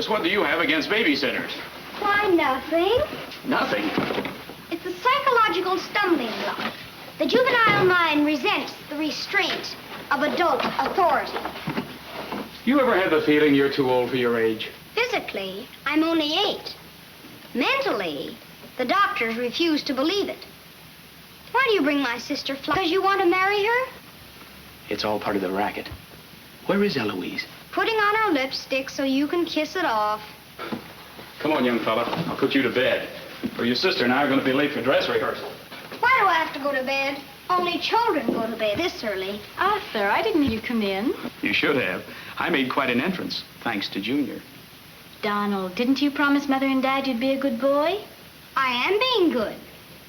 Eloise, what do you have against babysitters? Why, nothing. Nothing. It's a psychological stumbling block. The juvenile mind resents the restraint of adult authority. You ever had the feeling you're too old for your age? Physically, I'm only 8. Mentally, the doctors refuse to believe it. Why do you bring my sister flowers? Because you want to marry her? It's all part of the racket. Where is Eloise? Putting on her lipstick so you can kiss it off. Come on, young fella. I'll put you to bed. Or your sister and I are going to be late for dress rehearsal. Why do I have to go to bed? Only children go to bed this early. Arthur, I didn't hear you come in. You should have. I made quite an entrance, thanks to Junior. Donald, didn't you promise Mother and Dad you'd be a good boy? I am being good.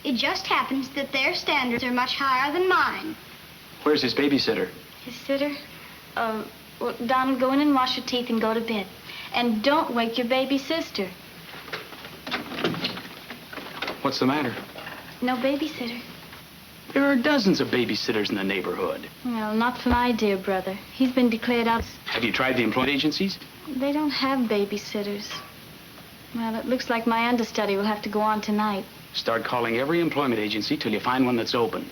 It just happens that their standards are much higher than mine. Where's his babysitter? His sitter? Well, Donald, go in and wash your teeth and go to bed. And don't wake your baby sister. What's the matter? No babysitter. There are dozens of babysitters in the neighborhood. Well, not for my dear brother. He's been declared out. Have you tried the employment agencies? They don't have babysitters. Well, it looks like my understudy will have to go on tonight. Start calling every employment agency till you find one that's open.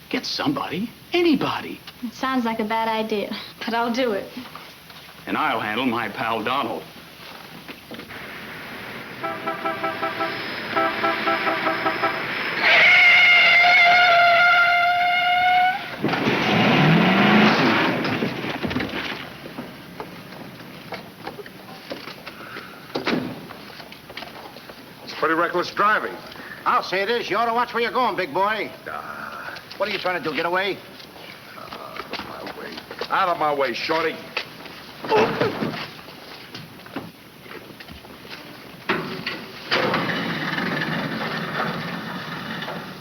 Get somebody, anybody. It sounds like a bad idea, but I'll do it. And I'll handle my pal Donald. Pretty reckless driving. I'll say it is. You ought to watch where you're going, big boy. What are you trying to do, get away? Out of my way, shorty.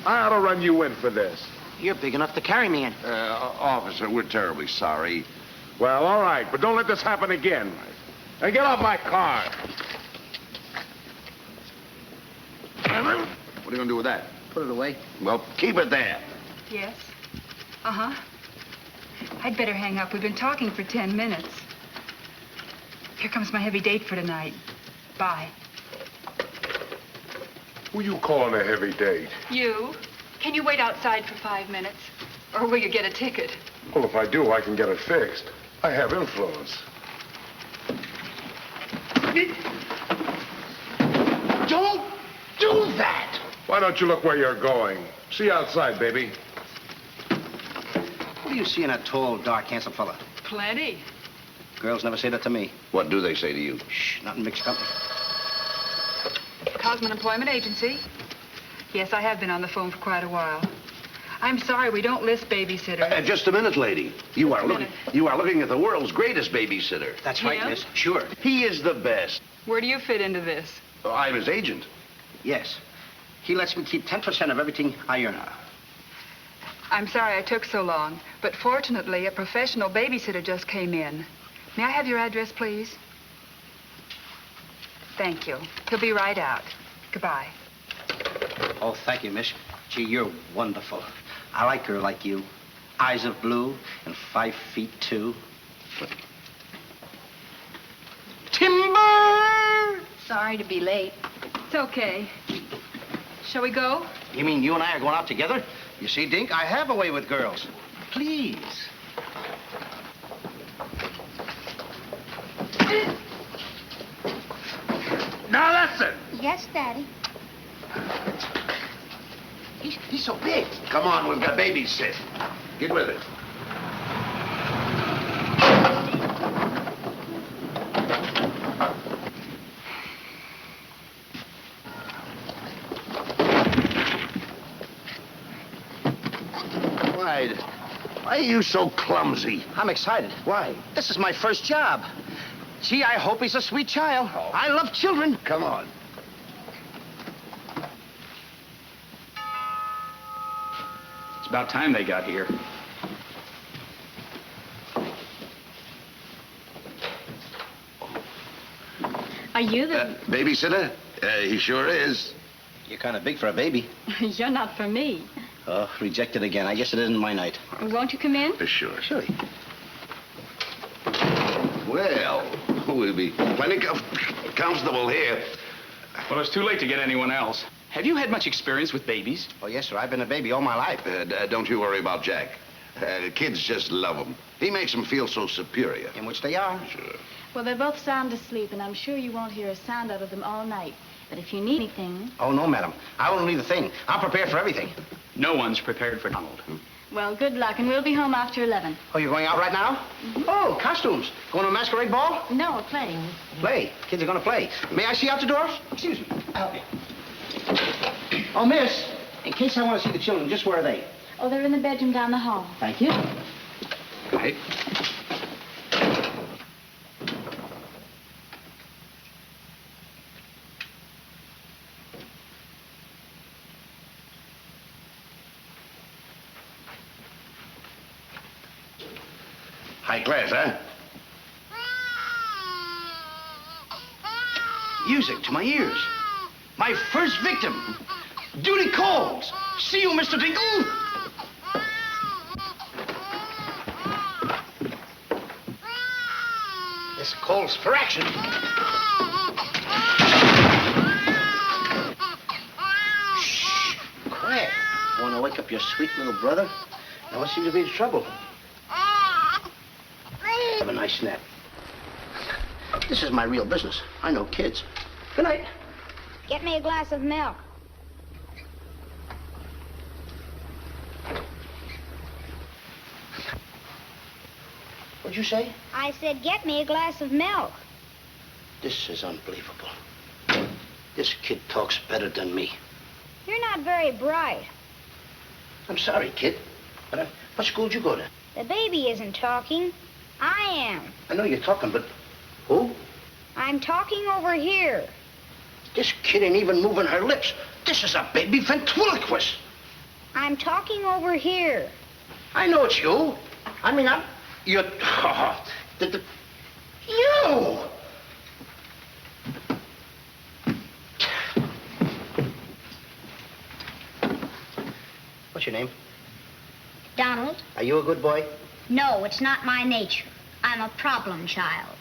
I ought to run you in for this. You're big enough to carry me in. Officer, we're terribly sorry. Well, all right, but don't let this happen again. And get off my car. What are you going to do with that? Put it away. Well, keep it there. Yes? Uh-huh. I'd better hang up. We've been talking for 10 minutes. Here comes my heavy date for tonight. Bye. Who you calling a heavy date? You? Can you wait outside for 5 minutes? Or will you get a ticket? Well, if I do, I can get it fixed. I have influence. Don't do that! Why don't you look where you're going? See you outside, baby. What do you see in a tall, dark, handsome fella? Plenty. Girls never say that to me. What do they say to you? Shh, not in mixed company. Cosman Employment Agency. Yes, I have been on the phone for quite a while. I'm sorry, we don't list babysitters. Just a minute, lady. You are looking at the world's greatest babysitter. That's right, Him? miss. Sure. He is the best. Where do you fit into this? I'm his agent. Yes. He lets me keep 10% of everything I earn. I'm sorry I took so long, but fortunately, a professional babysitter just came in. May I have your address, please? Thank you. He'll be right out. Goodbye. Oh, thank you, miss. Gee, you're wonderful. I like her like you. Eyes of blue and 5 feet 2. Timber! Sorry to be late. It's okay. Shall we go? You mean you and I are going out together? You see, Dink, I have a way with girls. Please. Now that's it. Yes, Daddy. He's so big. Come on, we've got babysit. Get with it. Why are you so clumsy? I'm excited. Why? This is my first job. Gee, I hope he's a sweet child. Oh. I love children. Come on. It's about time they got here. Are you the... Babysitter? He sure is. You're kind of big for a baby. You're not for me. Oh, rejected again. I guess it isn't my night. Won't you come in? Sure. Sure. Well, we'll be plenty of... comfortable here. Well, it's too late to get anyone else. Have you had much experience with babies? Oh, yes, sir. I've been a baby all my life. Don't you worry about Jack. Kids just love him. He makes them feel so superior. In which they are. Sure. Well, they're both sound asleep, and I'm sure you won't hear a sound out of them all night. But if you need anything... Oh, no, madam. I won't need a thing. I'm prepared for everything. No one's prepared for Donald. Well, good luck, and we'll be home after 11. Oh, you're going out right now? Oh, costumes. Going to a masquerade ball? No, a play. Play. Kids are going to play. May I see out the door? Excuse me. Help me. Oh, miss, in case I want to see the children, just where are they? Oh, they're in the bedroom down the hall. Thank you. Right. High class, huh? Music to my ears. My first victim. Duty calls. See you, Mr. Dinkle. This calls for action. Shh. Quiet. Want to wake up your sweet little brother? No one seems to be in trouble. Have a nice nap. This is my real business. I know kids. Good night. Get me a glass of milk. What'd you say? I said, get me a glass of milk. This is unbelievable. This kid talks better than me. You're not very bright. I'm sorry, kid. But what school did you go to? The baby isn't talking. I am. I know you're talking, but who? I'm talking over here. This kid ain't even moving her lips. This is a baby ventriloquist. I'm talking over here. I know it's you. I mean, you're... You! What's your name? Donald? Are you a good boy? No, it's not my nature. I'm a problem child.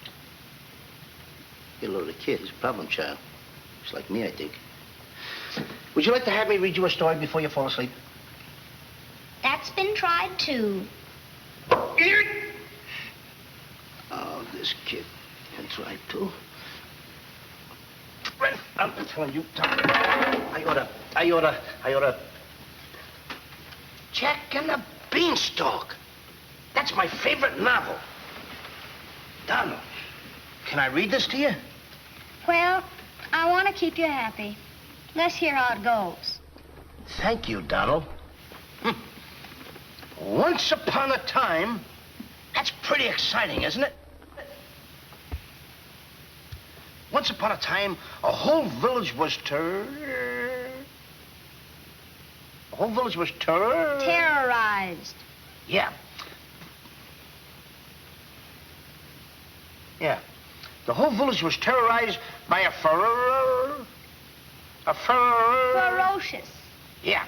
You're a little kid. He's a problem child. Just like me, I think. Would you like to have me read you a story before you fall asleep? That's been tried, too. Oh, this kid can try, too. I'm telling you, Tom. I oughta... Jack and the Beanstalk. That's my favorite novel. Donald, can I read this to you? Well, I want to keep you happy. Let's hear how it goes. Thank you, Donald. Once upon a time, that's pretty exciting, isn't it? Once upon a time, a whole village was Terrorized. Yeah. Yeah. The whole village was terrorized by a Ferocious. Yeah.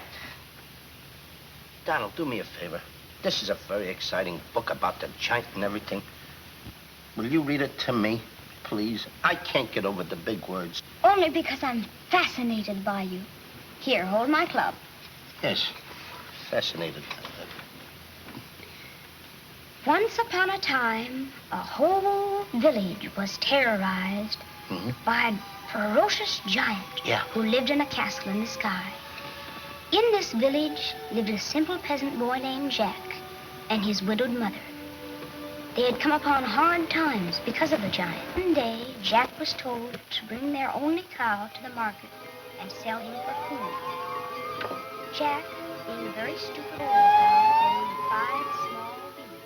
Donald, do me a favor. This is a very exciting book about the giant and everything. Will you read it to me, please? I can't get over the big words. Only because I'm fascinated by you. Here, hold my club. Yes, fascinated. Once upon a time, a whole village was terrorized by a ferocious giant who lived in a castle in the sky. In this village lived a simple peasant boy named Jack and his widowed mother. They had come upon hard times because of the giant. One day, Jack was told to bring their only cow to the market and sell him for food. Jack, being a very stupid old cow, owned 5 small beans.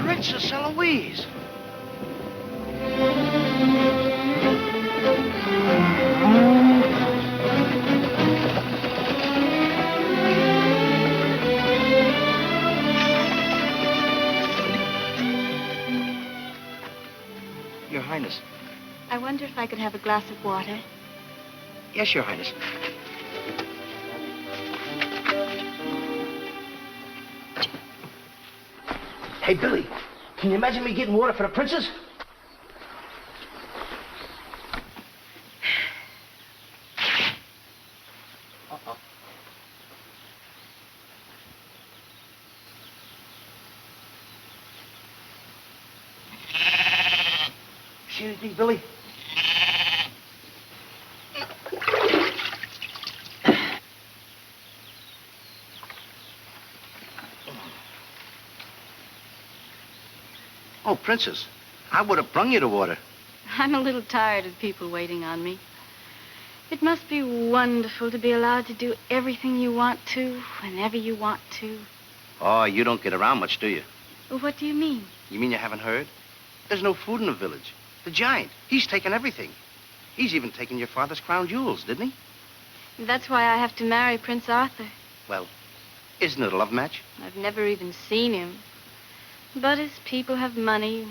Princess Eloise. Your Highness. I wonder if I could have a glass of water. Yes, Your Highness. Hey, Billy, can you imagine me getting water for the princess? See anything, Billy? Oh, Princess, I would have brung you the water. I'm a little tired of people waiting on me. It must be wonderful to be allowed to do everything you want to, whenever you want to. Oh, you don't get around much, do you? Well, what do you mean? You mean you haven't heard? There's no food in the village. The giant, he's taken everything. He's even taken your father's crown jewels, didn't he? That's why I have to marry Prince Arthur. Well, isn't it a love match? I've never even seen him. But his people have money.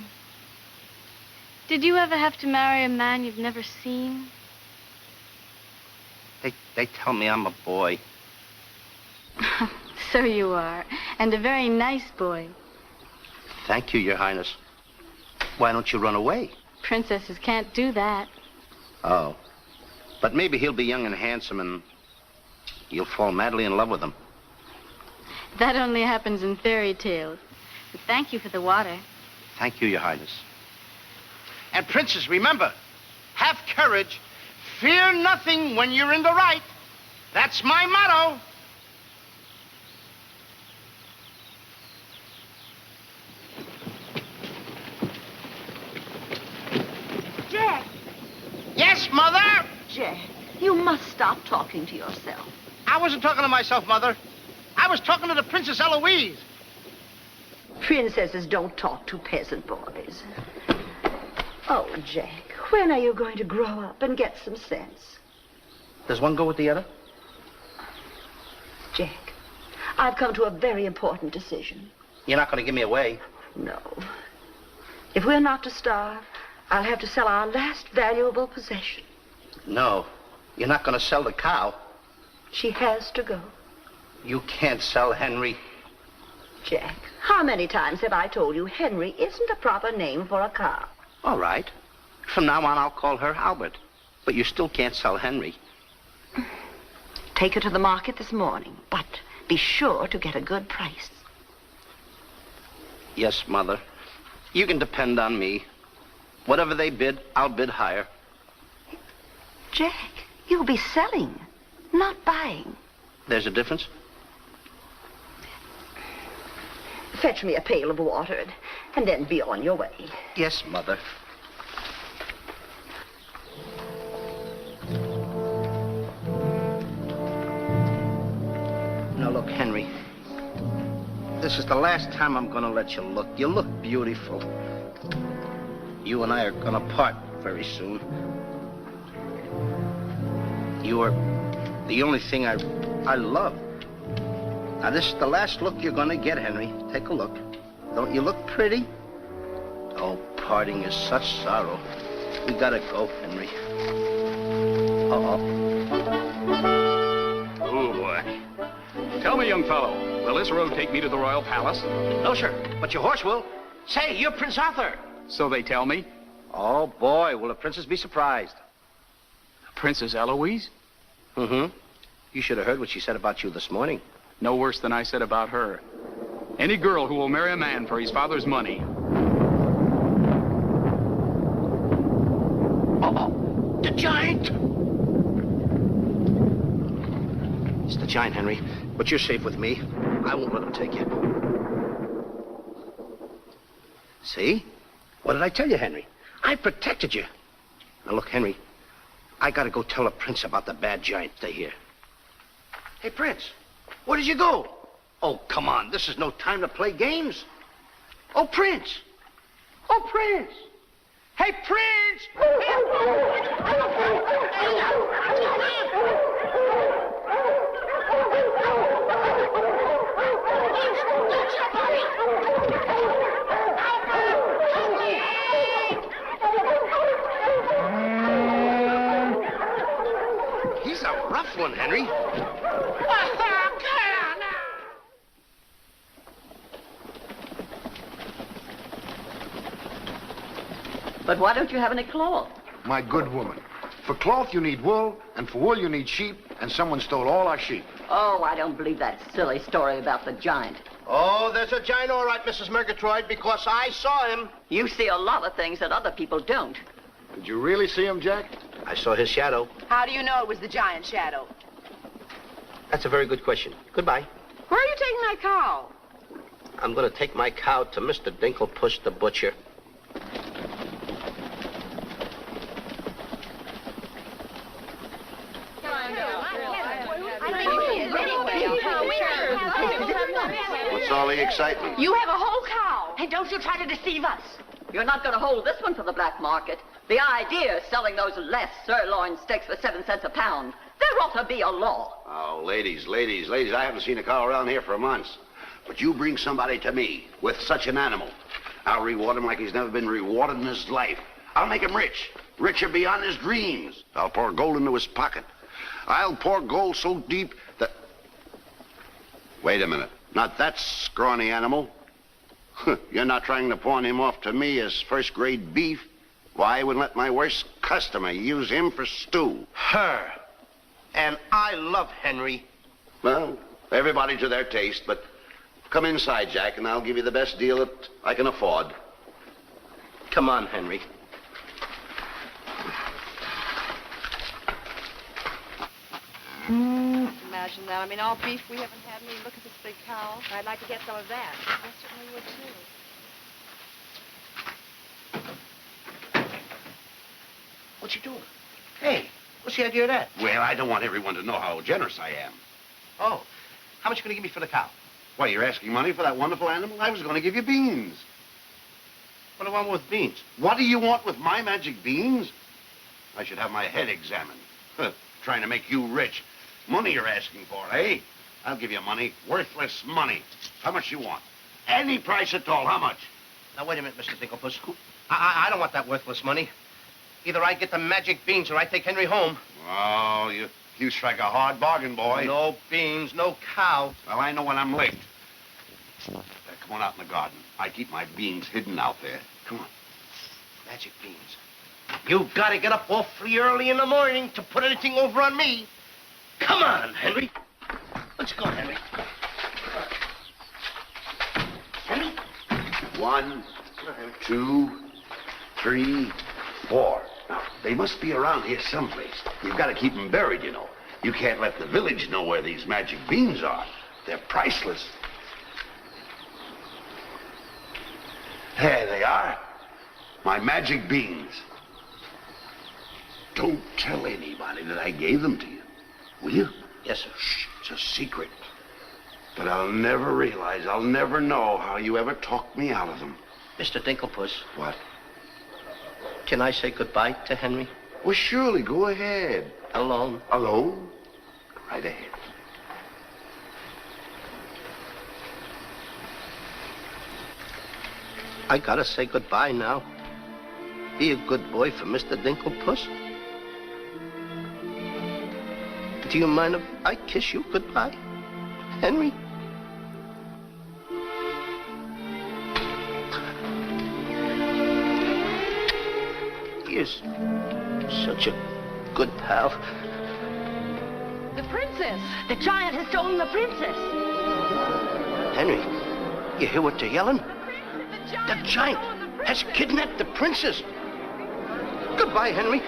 Did you ever have to marry a man you've never seen? They tell me I'm a boy. So you are. And a very nice boy. Thank you, Your Highness. Why don't you run away? Princesses can't do that. Oh. But maybe he'll be young and handsome and you'll fall madly in love with him. That only happens in fairy tales. But thank you for the water. Thank you, Your Highness. And Princess, remember, have courage. Fear nothing when you're in the right. That's my motto. Jack! Yes, Mother? Jack, you must stop talking to yourself. I wasn't talking to myself, Mother. I was talking to the Princess Eloise. Princesses don't talk to peasant boys. Oh, Jack, when are you going to grow up and get some sense? Does one go with the other? Jack, I've come to a very important decision. You're not going to give me away. No. If we're not to starve, I'll have to sell our last valuable possession. No, you're not going to sell the cow. She has to go. You can't sell Henry. Jack, how many times have I told you Henry isn't a proper name for a cow? All right. From now on, I'll call her Albert. But you still can't sell Henry. Take her to the market this morning, but be sure to get a good price. Yes, Mother. You can depend on me. Whatever they bid, I'll bid higher. Jack, you'll be selling, not buying. There's a difference? Fetch me a pail of water and then be on your way. Yes, Mother. Now, look, Henry. This is the last time I'm going to let you look. You look beautiful. You and I are going to part very soon. You are the only thing I love. Now, this is the last look you're going to get, Henry. Take a look. Don't you look pretty? Oh, parting is such sorrow. We gotta go, Henry. Uh-oh. Oh, boy. Tell me, young fellow, will this road take me to the royal palace? No, sir, but your horse will. Say, you're Prince Arthur. So they tell me. Oh, boy, will the princess be surprised. Princess Eloise? Mm-hmm. You should have heard what she said about you this morning. No worse than I said about her. Any girl who will marry a man for his father's money. Uh-oh. The giant! It's the giant, Henry. But you're safe with me. I won't let him take you. See? What did I tell you, Henry? I protected you. Now, look, Henry. I gotta go tell the prince about the bad giant. Stay here. Hey, Prince. Where did you go? Oh, come on. This is no time to play games. Oh, Prince. Oh, Prince. Hey, Prince. one, Henry. But why don't you have any cloth? My good woman. For cloth, you need wool, and for wool, you need sheep, and someone stole all our sheep. Oh, I don't believe that silly story about the giant. Oh, there's a giant, all right, Mrs. Murgatroyd, because I saw him. You see a lot of things that other people don't. Did you really see him, Jack? I saw his shadow. How do you know it was the giant shadow? That's a very good question. Goodbye. Where are you taking that cow? I'm going to take my cow to Mr. Dinklepuss the butcher. What's all the excitement? You have a whole cow. Hey, don't you try to deceive us. You're not going to hold this one for the black market. The idea is selling those less sirloin steaks for 7 cents a pound. There ought to be a law. Oh, ladies, I haven't seen a cow around here for months. But you bring somebody to me with such an animal, I'll reward him like he's never been rewarded in his life. I'll make him rich, richer beyond his dreams. I'll pour gold into his pocket. I'll pour gold so deep that... Wait a minute. Not that scrawny animal. You're not trying to pawn him off to me as first-grade beef? Why, I wouldn't let my worst customer use him for stew. Her. And I love Henry. Well, everybody to their taste, but come inside, Jack, and I'll give you the best deal that I can afford. Come on, Henry. Imagine that. I mean, all beef we haven't had. I mean, look at this big cow. I'd like to get some of that. I certainly would, too. What you doing? Hey, what's the idea of that? Well, I don't want everyone to know how generous I am. Oh, how much you going to give me for the cow? Why, you're asking money for that wonderful animal? I was going to give you beans. What do I want with beans? What do you want with my magic beans? I should have my head examined. Trying to make you rich. Money you're asking for, eh? I'll give you money. Worthless money. How much you want? Any price at all. How much? Now, wait a minute, Mr. Dinklepuss. I don't want that worthless money. Either I get the magic beans or I take Henry home. Oh, you strike a hard bargain, boy. No beans, no cow. Well, I know when I'm late. Come on out in the garden. I keep my beans hidden out there. Come on. Magic beans. You've got to get up awfully early in the morning to put anything over on me. Come on, Henry. Let's go, Henry. Henry? 1, 2, 3, 4. Now, they must be around here someplace. You've got to keep them buried, you know. You can't let the village know where these magic beans are. They're priceless. There they are. My magic beans. Don't tell anybody that I gave them to you. Will you? Yes, sir. Shh, it's a secret. But I'll never realize, I'll never know how you ever talked me out of them. Mr. Dinklepuss. What? Can I say goodbye to Henry? Well, surely, go ahead. Alone? Alone? Right ahead. I gotta say goodbye now. Be a good boy for Mr. Dinklepuss. Do you mind if I kiss you goodbye, Henry? You're such a good pal. The princess. The giant has stolen the princess. Henry, you hear what they're yelling? The giant has kidnapped the princess. Goodbye, Henry.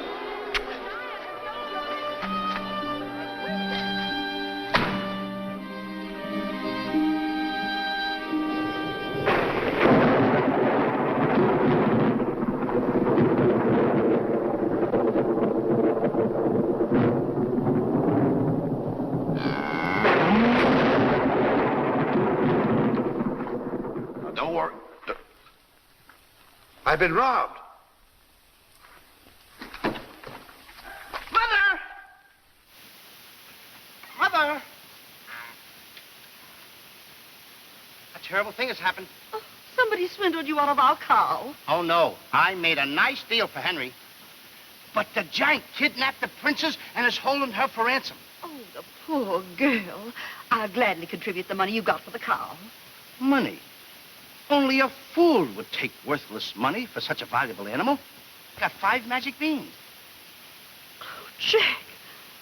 Don't worry. I've been robbed. Mother! A terrible thing has happened. Oh, somebody swindled you out of our cow. Oh, no. I made a nice deal for Henry. But the giant kidnapped the princess and is holding her for ransom. Oh, the poor girl. I'll gladly contribute the money you got for the cow. Money? Only a fool would take worthless money for such a valuable animal. I got 5 magic beans. Oh, Jack,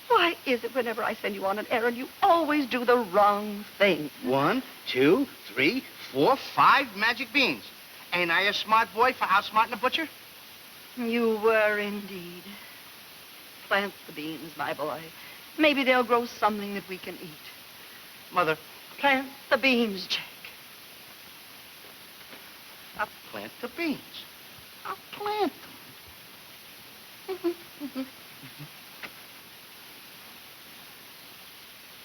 why is it whenever I send you on an errand, you always do the wrong thing? 1, 2, 3, 4, 5 magic beans. Ain't I a smart boy for outsmarting a butcher? You were indeed. Plant the beans, my boy. Maybe they'll grow something that we can eat. Mother, Plant the beans, Jack. I'll plant the beans. I'll plant them.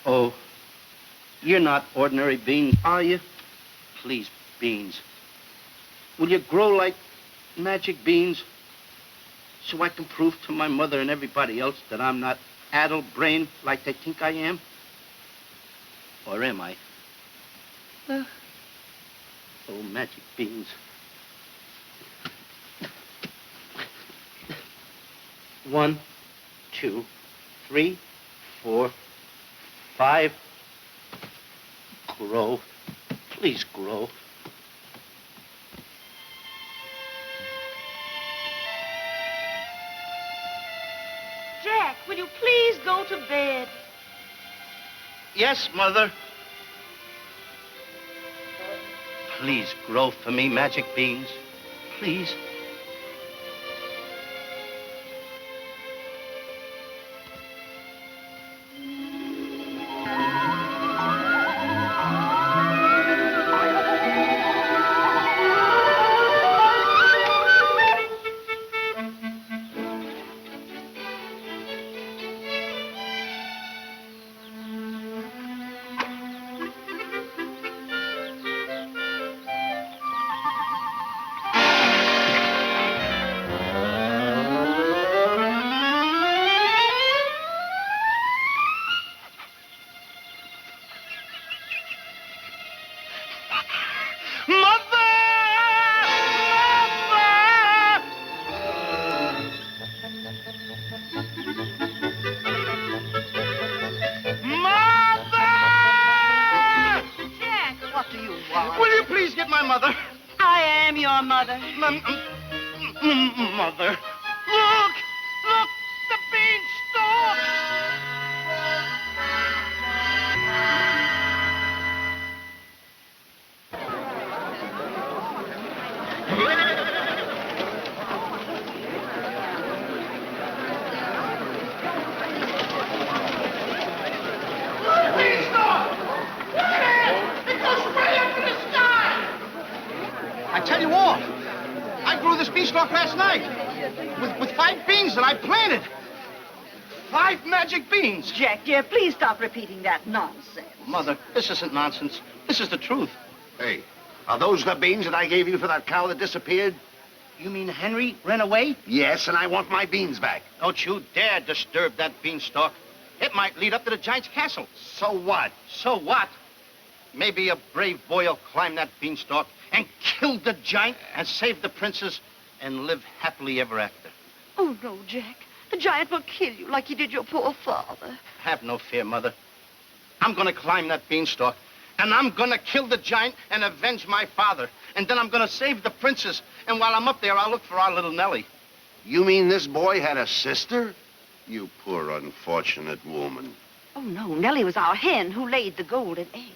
Oh, you're not ordinary beans, are you? Please, beans. Will you grow like magic beans so I can prove to my mother and everybody else that I'm not addle-brained like they think I am? Or am I? Oh, magic beans. 1, 2, 3, 4, 5. Grow. Please grow. Jack, will you please go to bed? Yes, Mother. Please grow for me, magic beans. Please. Mother. Look! Look! The beanstalk! I tell you all, I grew this beanstalk last night with 5 beans that I planted. 5 magic beans. Jack, dear, please stop repeating that nonsense. Mother, this isn't nonsense. This is the truth. Hey, are those the beans that I gave you for that cow that disappeared? You mean Henry ran away? Yes, and I want my beans back. Don't you dare disturb that beanstalk. It might lead up to the giant's castle. So what? So what? Maybe a brave boy will climb that beanstalk and kill the giant and save the princess and live happily ever after. Oh, no, Jack. The giant will kill you like he did your poor father. Have no fear, Mother. I'm going to climb that beanstalk, and I'm going to kill the giant and avenge my father. And then I'm going to save the princess. And while I'm up there, I'll look for our little Nellie. You mean this boy had a sister? You poor unfortunate woman. Oh, no. Nellie was our hen who laid the golden eggs.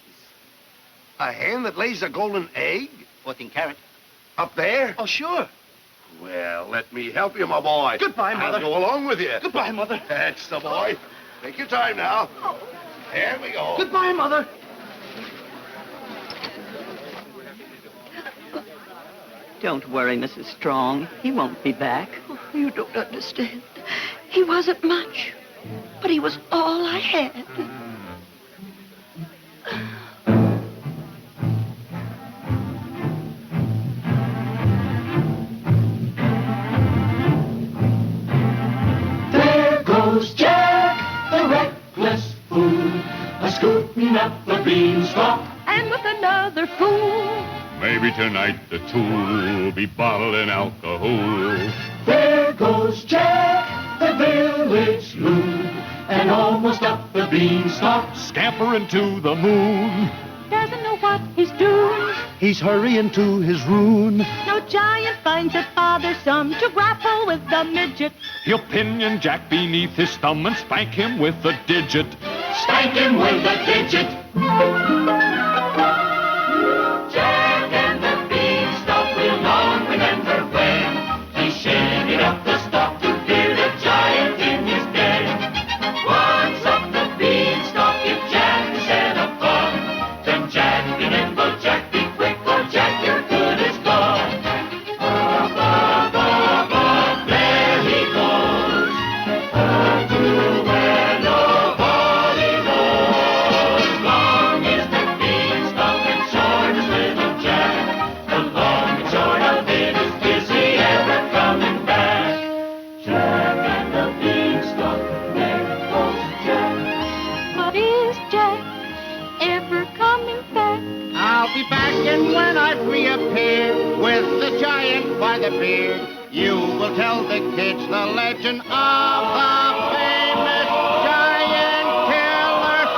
A hen that lays a golden egg? 14 carat. Up there? Oh, sure. Well, let me help you, my boy. Goodbye, Mother. I'll go along with you. Goodbye, Mother. That's the boy. Take your time now. There we go. Goodbye, Mother. Don't worry, Mrs. Strong. He won't be back. Oh, you don't understand. He wasn't much, but he was all I had. Jack, the reckless fool, a-scooting up the beanstalk, and with another fool. Maybe tonight the two will be bottling alcohol. There goes Jack, the village loon, and almost up the beanstalk. Scampering to the moon. Doesn't know what he's doing. He's hurrying to his ruin. No giant finds it bothersome to grapple with the midget. He'll pinion Jack beneath his thumb and spank him with a digit. Spank him with a digit. Jack and the beanstalk will long remember when he shaded up the stalk to hear the giant in his den. Once up the beanstalk, if Jack set a fun, then Jack be nimble, Jack be quick, or Jack your good is gone. Up, up, up, up, there he goes. Up to where nobody knows. Long is the beanstalk and short is little Jack. The long and short of it is he ever coming back? Jack and the beanstalk, there goes Jack. But is Jack ever coming back? I'll be back, and when I reappear with the giant by the beard, you will tell the kids the legend of the famous giant killer,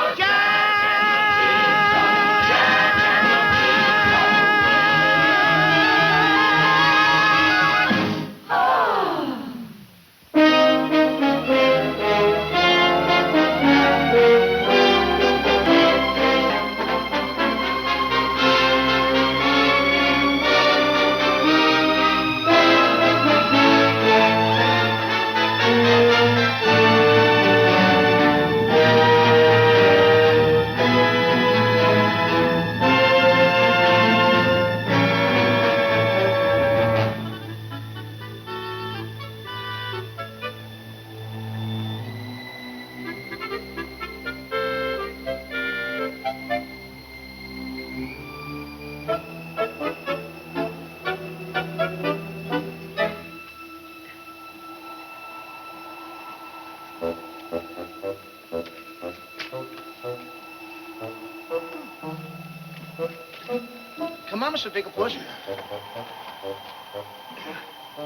Come on, Mr. Dinklepuss.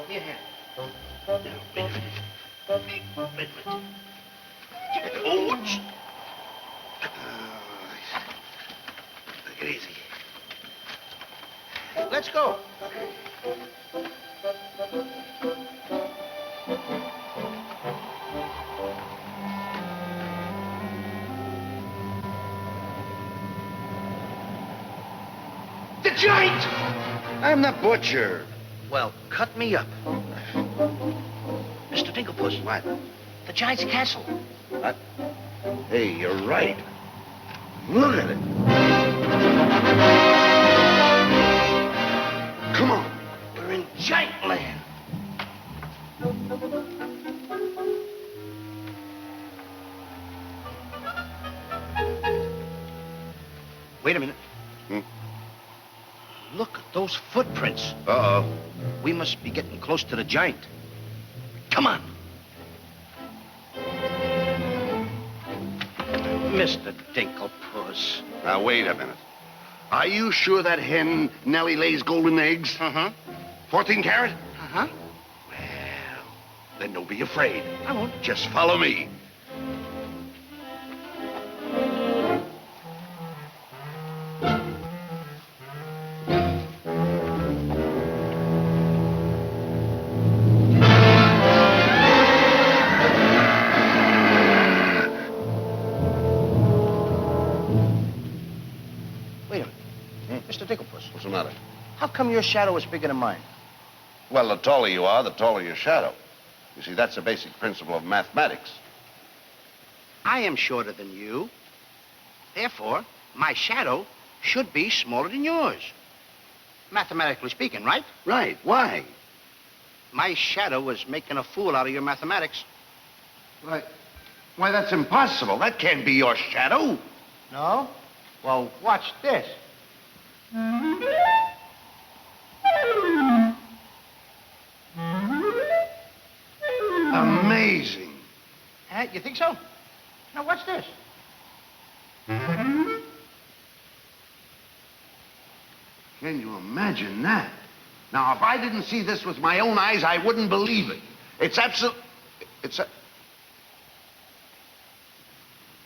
Here, here. Wait a minute. Oh, take it easy. Let's go. The giant! I'm the butcher. Well, cut me up. Mr. Dinklepuss. What? The giant's castle. What? Hey, you're right. Look at it. Come on. We're in giant land. Wait a minute. Look at those footprints. Uh-oh. We must be getting close to the giant. Come on. Mr. Dinklepuss. Now, wait a minute. Are you sure that hen Nellie lays golden eggs? Uh-huh. 14 carat? Uh-huh. Well, then don't be afraid. I won't. Just follow me. Mr. Dinklepuss. What's the matter? How come your shadow is bigger than mine? Well, the taller you are, the taller your shadow. You see, that's a basic principle of mathematics. I am shorter than you. Therefore, my shadow should be smaller than yours. Mathematically speaking, right? Right. Why? My shadow was making a fool out of your mathematics. Why, that's impossible. That can't be your shadow. No? Well, watch this. Amazing. You think so? Now, watch this. Can you imagine that? Now, if I didn't see this with my own eyes, I wouldn't believe it. It's absolute...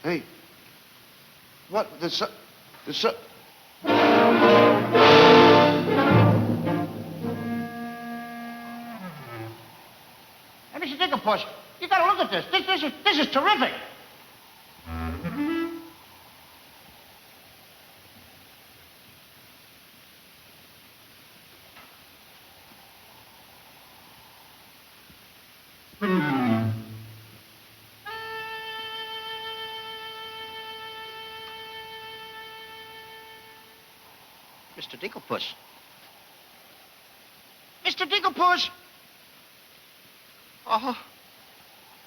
Hey. What? The sun... Hey, Mr. Dinklepuss, you gotta look at this. This is terrific. Mr. Dinklepuss. Mr. Dinklepuss! Oh,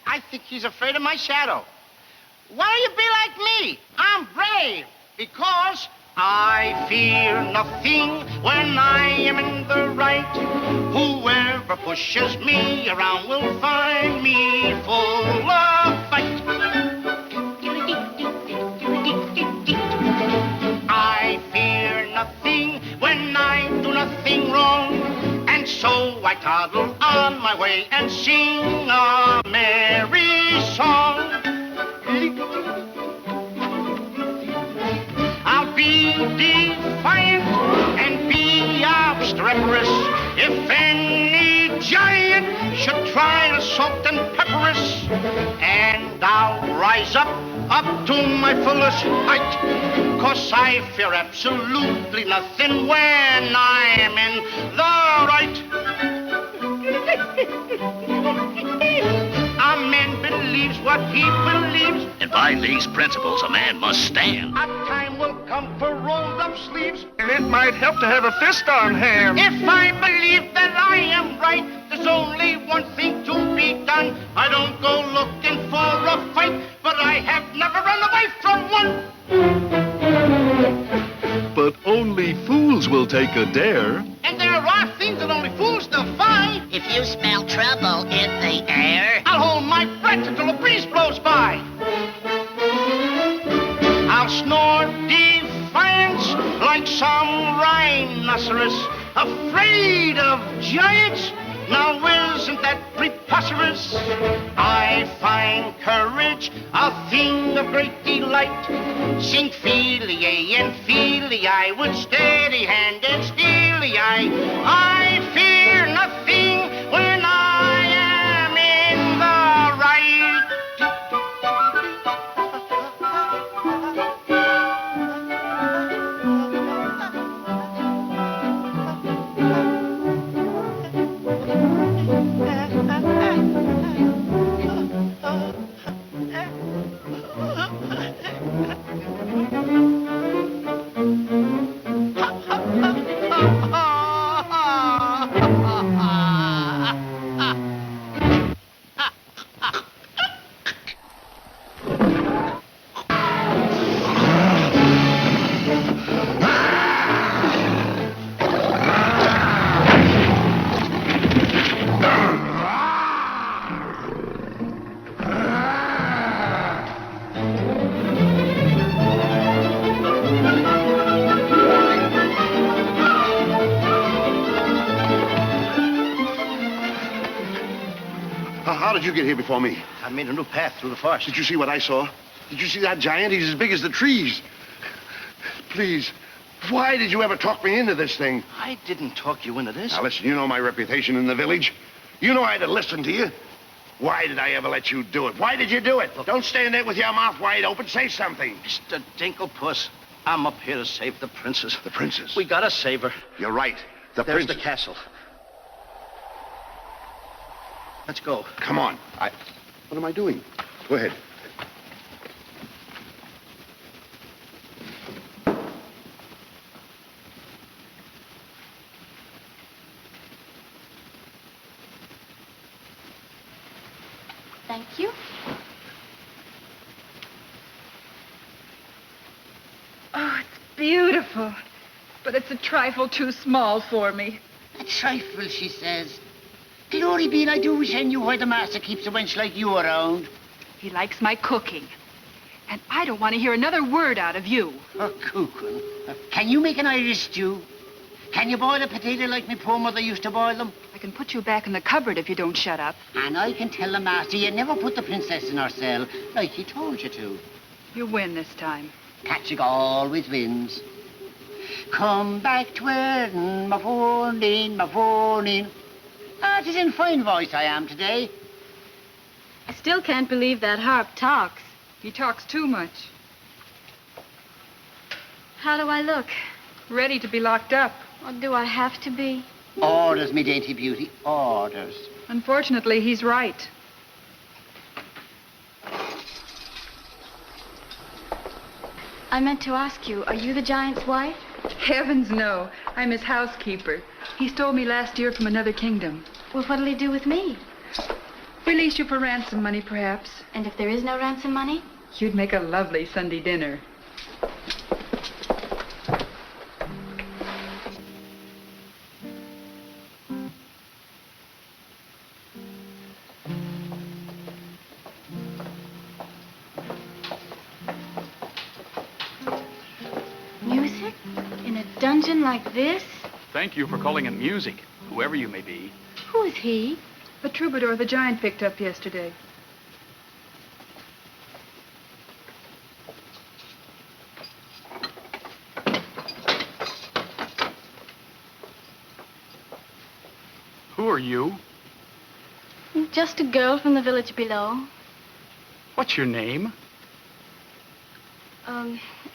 I think he's afraid of my shadow. Why don't you be like me? I'm brave because I fear nothing when I am in the right. Whoever pushes me around will find me full of fight. I fear nothing when I do nothing wrong, and so I toddle on my way and sing a merry song. I'll be defiant and be obstreperous if any giant should try to salt and pepper us, and I'll rise up to my fullest height, 'cause I fear absolutely nothing when I'm in the right. A man believes what he believes, and by these principles a man must stand. A time will come for rolled up sleeves, and it might help to have a fist on hand. If I believe that I am right, there's only one thing to be done. I don't go looking for a fight, but I have never run away from one. But only fools will take a dare. And there are things that only fools defy. If you smell trouble in the air, I'll hold my breath until a breeze blows by. I'll snore defiance like some rhinoceros, afraid of giants. Now isn't that preposterous? I find courage a thing of great delight. Sing Feely and Feely with steady hand and steely eye. I fear nothing when I am in the right. How did you get here before me? I made a new path through the forest. Did you see what I saw? Did you see that giant? He's as big as the trees. Please, why did you ever talk me into this thing? I didn't talk you into this. Now, listen, you know my reputation in the village. You know I had to listen to you. Why did I ever let you do it? Why did you do it? Look, don't stand there with your mouth wide open. Say something. Mr. Dinklepuss, I'm up here to save the princess. The princess? We gotta save her. You're right. There's the castle. Let's go. Come on. What am I doing? Go ahead. Thank you. Oh, it's beautiful. But it's a trifle too small for me. a trifle, she says. Glory be, I do wish I knew why the master keeps a wench like you around. He likes my cooking. And I don't want to hear another word out of you. Oh, cooking. Can you make an Irish stew? Can you boil a potato like my poor mother used to boil them? I can put you back in the cupboard if you don't shut up. And I can tell the master you never put the princess in her cell like he told you to. You win this time. Patrick always wins. Come back to Erin, my phoning, my phoning. Ah, it is in fine voice I am today. I still can't believe that harp talks. He talks too much. How do I look? Ready to be locked up. Or do I have to be? Orders, me dainty beauty, orders. Unfortunately, he's right. I meant to ask you, are you the giant's wife? Heavens, no. I'm his housekeeper. He stole me last year from another kingdom. Well, what'll he do with me? Release you for ransom money, perhaps. And if there is no ransom money? You'd make a lovely Sunday dinner. Music? In a dungeon like this? Thank you for calling it music, whoever you may be. Who is he? The troubadour the giant picked up yesterday. Who are you? Just a girl from the village below. What's your name?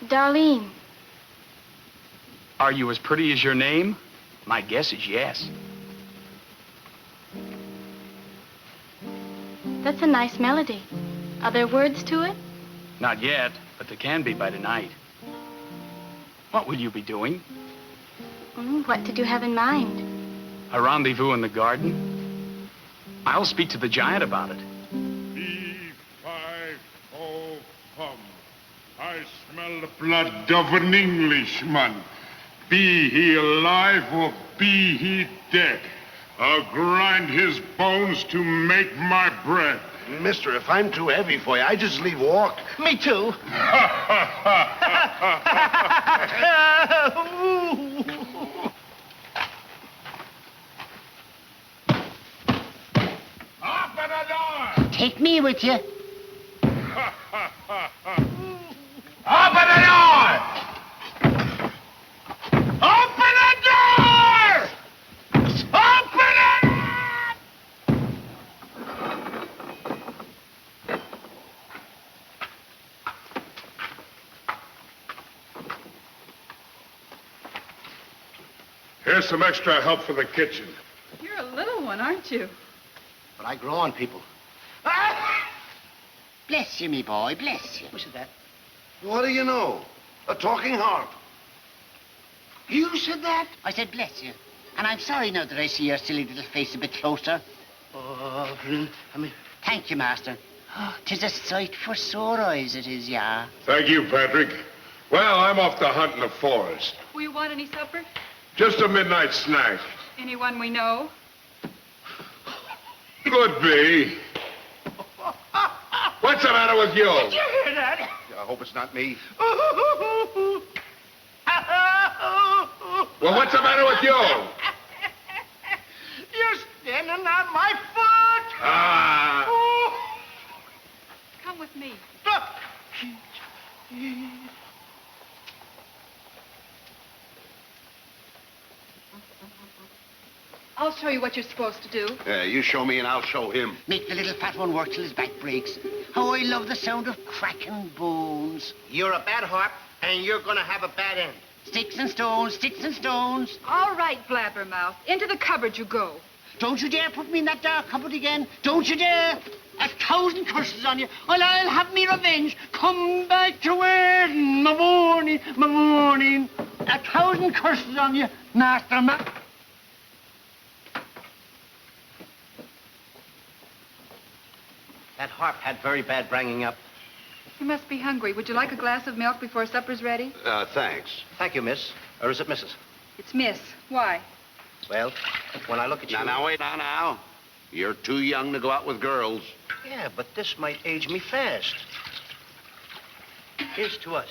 Darlene. Are you as pretty as your name? My guess is yes. That's a nice melody. Are there words to it? Not yet, but there can be by tonight. What will you be doing? What did you have in mind? A rendezvous in the garden? I'll speak to the giant about it. B-5-O, come. I smell the blood of an Englishman. Be he alive or be he dead, I'll grind his bones to make my bread. Mister, if I'm too heavy for you, I just leave walk. Me too. Open the door! Take me with you. Open the door! Open the door! Open it! Here's some extra help for the kitchen. You're a little one, aren't you? But I grow on people. Bless you, me boy, bless you. Who said that? What do you know? A talking harp. You said that? I said bless you. And I'm sorry now that I see your silly little face a bit closer. Oh, I mean... Thank you, master. Oh, 'tis a sight for sore eyes, it is, yeah. Thank you, Patrick. Well, I'm off to hunt in the forest. Will you want any supper? Just a midnight snack. Anyone we know? Could be. What's the matter with you? Did you hear that? I hope it's not me. Well, what's the matter with you? You're standing on my foot. Ah. Come with me. I'll show you what you're supposed to do. You show me and I'll show him. Make the little fat one work till his back breaks. How I love the sound of cracking bones. You're a bad harp, and you're gonna have a bad end. Sticks and stones, sticks and stones. All right, Blabbermouth. Into the cupboard you go. Don't you dare put me in that dark cupboard again. Don't you dare. 1,000 curses on you. Well, I'll have me revenge. Come back to Erin, my morning, my morning. 1,000 curses on you, Master Ma... That harp had very bad bringing up. You must be hungry. Would you like a glass of milk before supper's ready? Thanks. Thank you, miss. Or is it Mrs.? It's Miss. Why? Well, when I look at you... Now, wait now. You're too young to go out with girls. Yeah, but this might age me fast. Here's to us.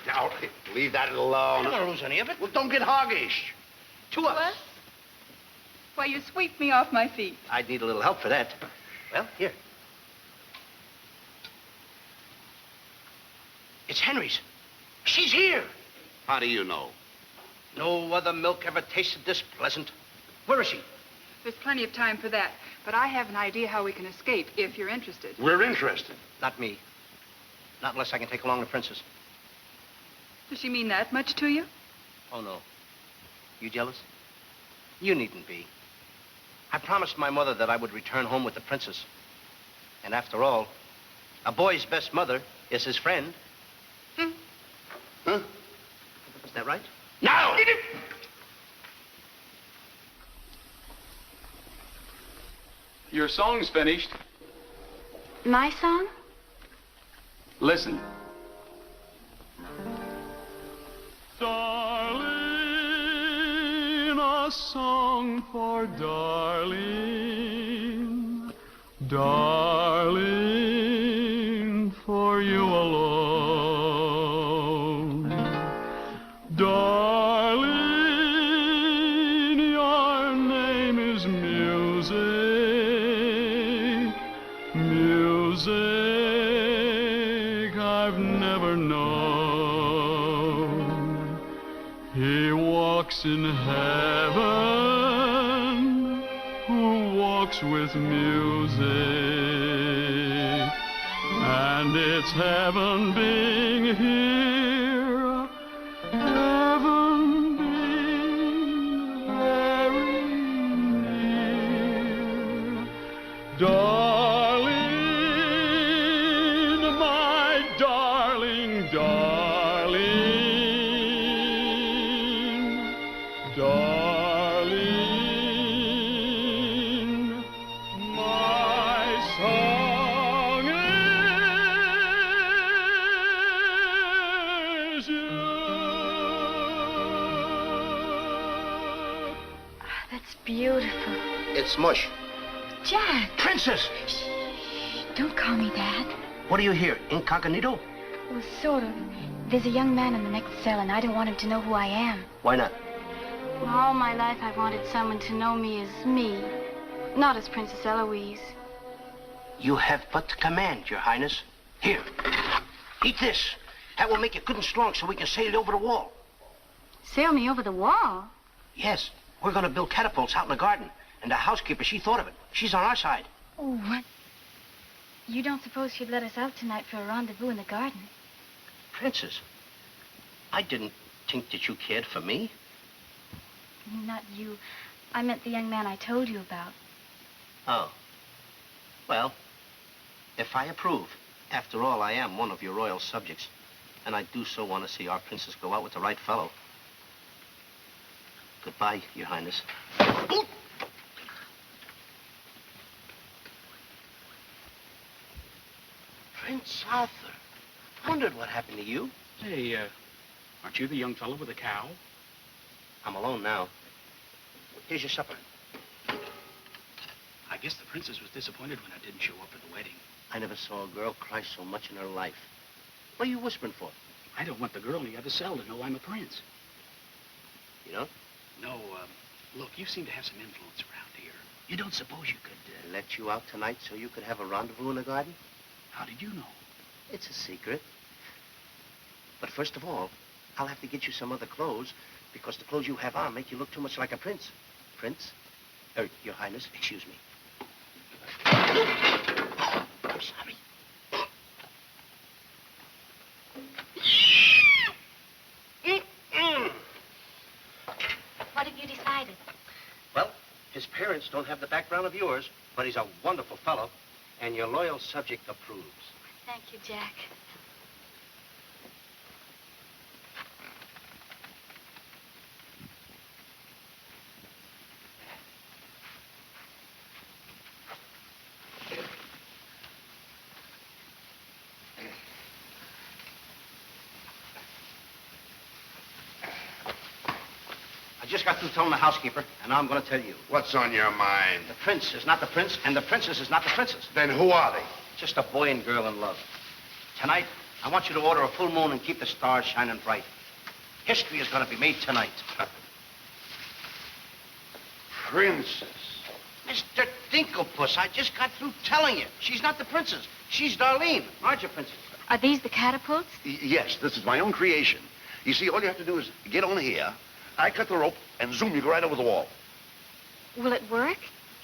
Now, leave that alone. I don't lose any of it. Well, don't get hoggish. To us. Why, you sweep me off my feet. I'd need a little help for that. Well, here. It's Henry's. She's here. How do you know? No other milk ever tasted this pleasant. Where is she? There's plenty of time for that. But I have an idea how we can escape, if you're interested. We're interested. Not me. Not unless I can take along the princess. Does she mean that much to you? Oh, no. You jealous? You needn't be. I promised my mother that I would return home with the princess. And after all, a boy's best mother is his friend. Huh? Is that right? No! Your song's finished. My song? Listen. Darling, a song for darling, darling, for you alone. Darling, your name is music, music I've never known. He walks in heaven, who walks with music, and it's heaven being here, heaven being very near. Darling, my darling, darling, darling, my song is you. That's beautiful. It's mush. Jack! Princess! Don't call me that. What are you here, incognito? Well, sort of. There's a young man in the next cell, and I don't want him to know who I am. Why not? Well, all my life I've wanted someone to know me as me, not as Princess Eloise. You have but to command, Your Highness. Here, eat this. That will make you good and strong so we can sail you over the wall. Sail me over the wall? Yes, we're going to build catapults out in the garden. And the housekeeper, she thought of it. She's on our side. Oh, what? You don't suppose she'd let us out tonight for a rendezvous in the garden? Princess, I didn't think that you cared for me. Not you. I meant the young man I told you about. Oh. Well, if I approve, after all, I am one of your royal subjects. And I do so want to see our princess go out with the right fellow. Goodbye, Your Highness. Ooh. Prince Arthur. I wondered what happened to you. Hey, aren't you the young fellow with the cow? I'm alone now. Here's your supper. I guess the princess was disappointed when I didn't show up at the wedding. I never saw a girl cry so much in her life. What are you whispering for? I don't want the girl in the other cell to know I'm a prince. You don't? No, look, you seem to have some influence around here. You don't suppose you could, Let you out tonight so you could have a rendezvous in the garden? How did you know? It's a secret. But first of all, I'll have to get you some other clothes, because the clothes you have on make you look too much like a prince. Prince? Your Highness, excuse me. I'm sorry. What have you decided? Well, his parents don't have the background of yours, but he's a wonderful fellow, and your loyal subject approves. Thank you, Jack. I just got through telling the housekeeper, and now I'm going to tell you. What's on your mind? The prince is not the prince, and the princess is not the princess. Then who are they? Just a boy and girl in love. Tonight, I want you to order a full moon and keep the stars shining bright. History is going to be made tonight. Princess. Mr. Dinklepuss, I just got through telling you. She's not the princess. She's Darlene. Aren't you, princess? Are these the catapults? Yes, this is my own creation. You see, all you have to do is get on here, I cut the rope, and zoom, you go right over the wall. Will it work?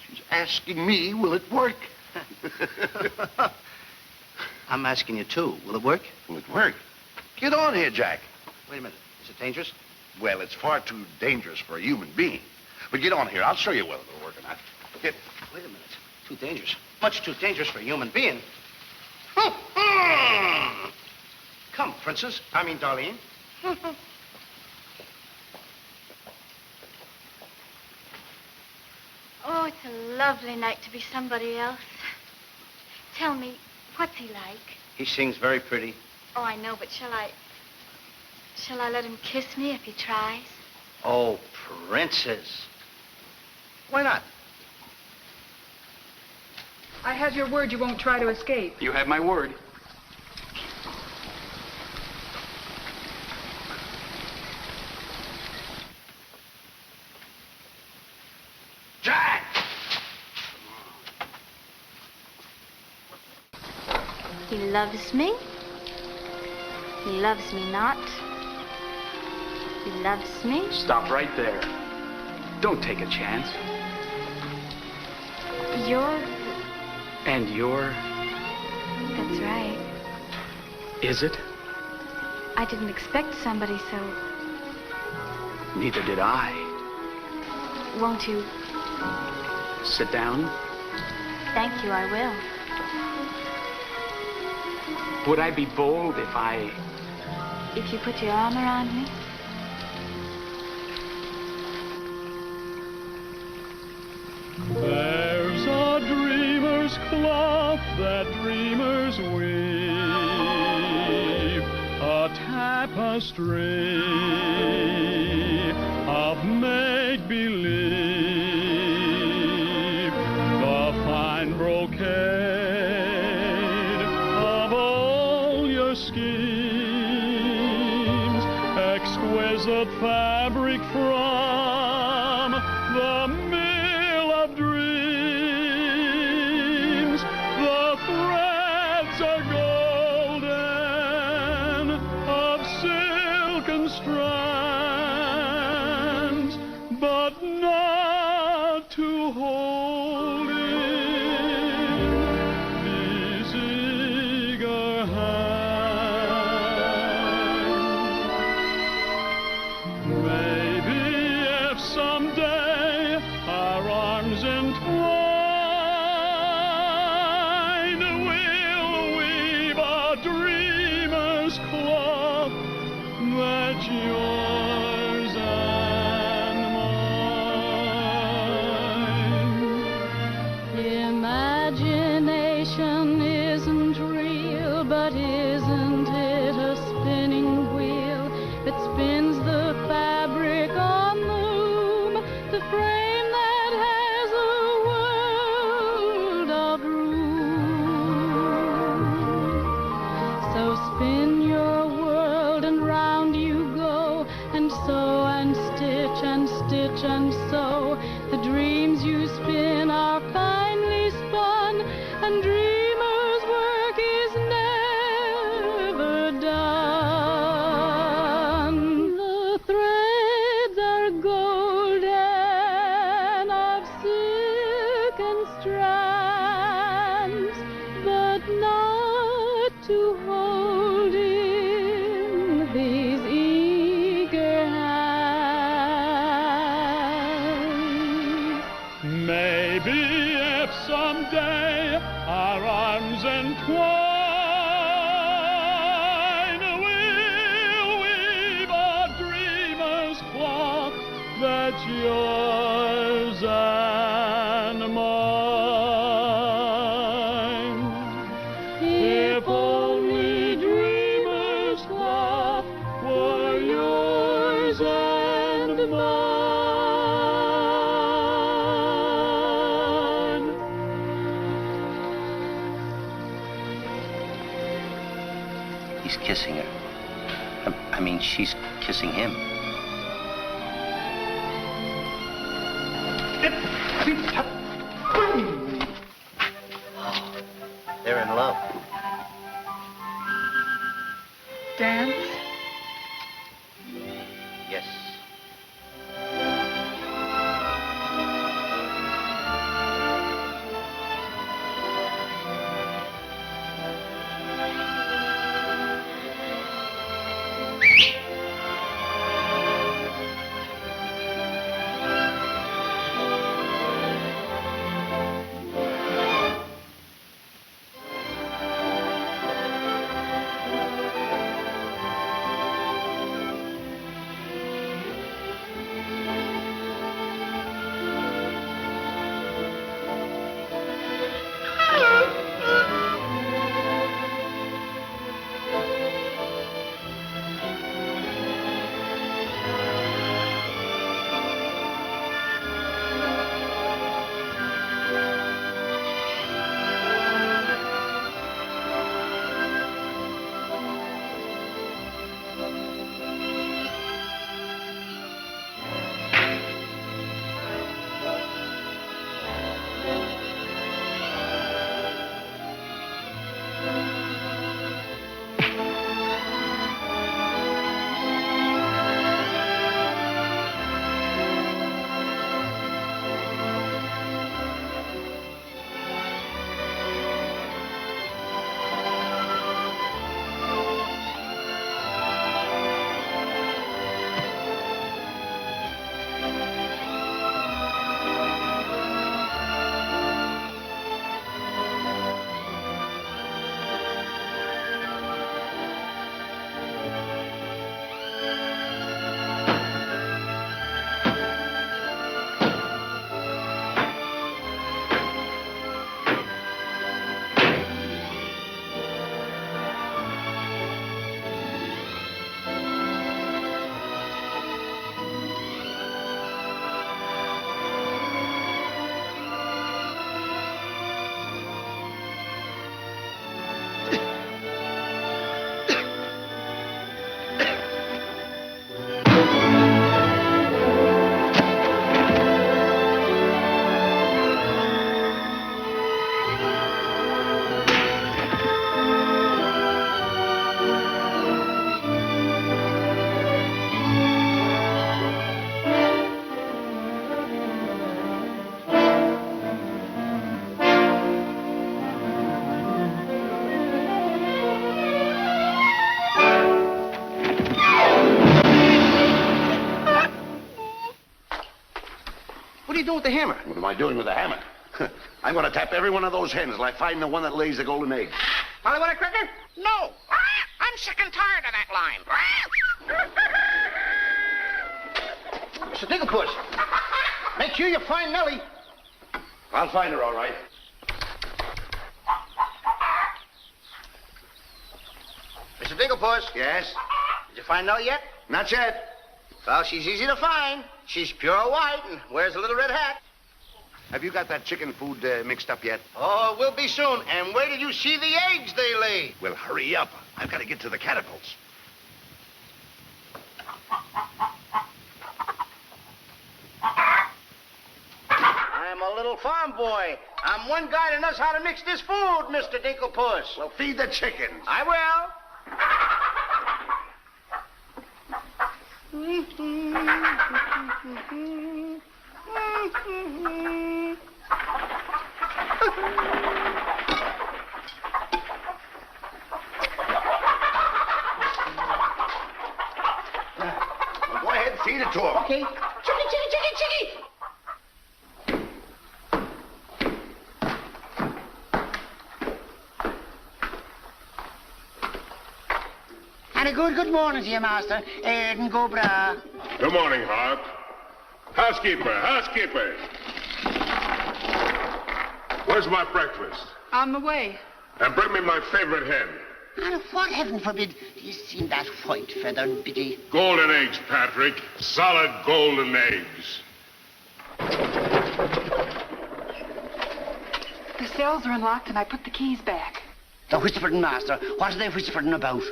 She's asking me, will it work? I'm asking you, too. Will it work? Will it work? Get on here, Jack. Wait a minute. Is it dangerous? Well, it's far too dangerous for a human being. But get on here. I'll show you whether it'll work or not. Get. Wait a minute. Too dangerous. Much too dangerous for a human being. Come, Princess. I mean, Darlene. Oh, it's a lovely night to be somebody else. Tell me, what's he like? He sings very pretty. Oh, I know, but shall I let him kiss me if he tries? Oh, Princess. Why not? I have your word you won't try to escape. You have my word. Jack! He loves me. He loves me not. He loves me. Stop right there. Don't take a chance. You're... And you're... That's right. Is it? I didn't expect somebody so... Neither did I. Won't you? Sit down. Thank you, I will. Would I be bold if I... If you put your arm around me? There's a dreamer's cloth that dreamers weave, a tapestry of make-believe, the fine brocade of all your schemes, exquisite fabric from the mill of dreams. The threads are golden, of silken strands, but not to hold in these eager hands. Maybe if someday our arms entwine, we'll weave a dreamer's cloth that's yours and mine. Imagination isn't real, but isn't it a spinning wheel that spins the fabric on the loom, the frame that has a world of room? So spin your world and round you go, and sew and stitch and stitch and sew. The dreams you spin are finely spun, and dreamers' work is never done. The threads are golden, of silken strands, but not to hold in these eager hands. Maybe if someday our arms entwine, we'll weave a dreamer's cloth that's yours and mine. If only dreamer's cloth were yours and mine. He's kissing her. I mean, she's kissing him. They're in love. Dance? Yes. What are you doing with the hammer? What am I doing with the hammer? I'm going to tap every one of those hens till I find the one that lays the golden egg. Molly, want a cracker? No. I'm sick and tired of that line. Mr. Dinklepuss, make sure you find Nellie. I'll find her, all right. Mr. Dinklepuss. Yes? Did you find Nellie yet? Not yet. Well, she's easy to find. She's pure white and wears a little red hat. Have you got that chicken food mixed up yet? Oh, it will be soon. And wait till you see the eggs they lay. Well, hurry up. I've got to get to the catapults. I'm a little farm boy. I'm one guy that knows how to mix this food, Mr. Dinklepuss. Well, feed the chickens. I will. Well, go ahead and feed it to them. Okay. Chickie. And a good morning to you, Master. And go bra. Good morning, Hart. Housekeeper. Where's my breakfast? On the way. And bring me my favorite hen. And what, heaven forbid, do you seen that white feathered biddy? Golden eggs, Patrick. Solid golden eggs. The cells are unlocked and I put the keys back. The whispering, Master. What are they whispering about?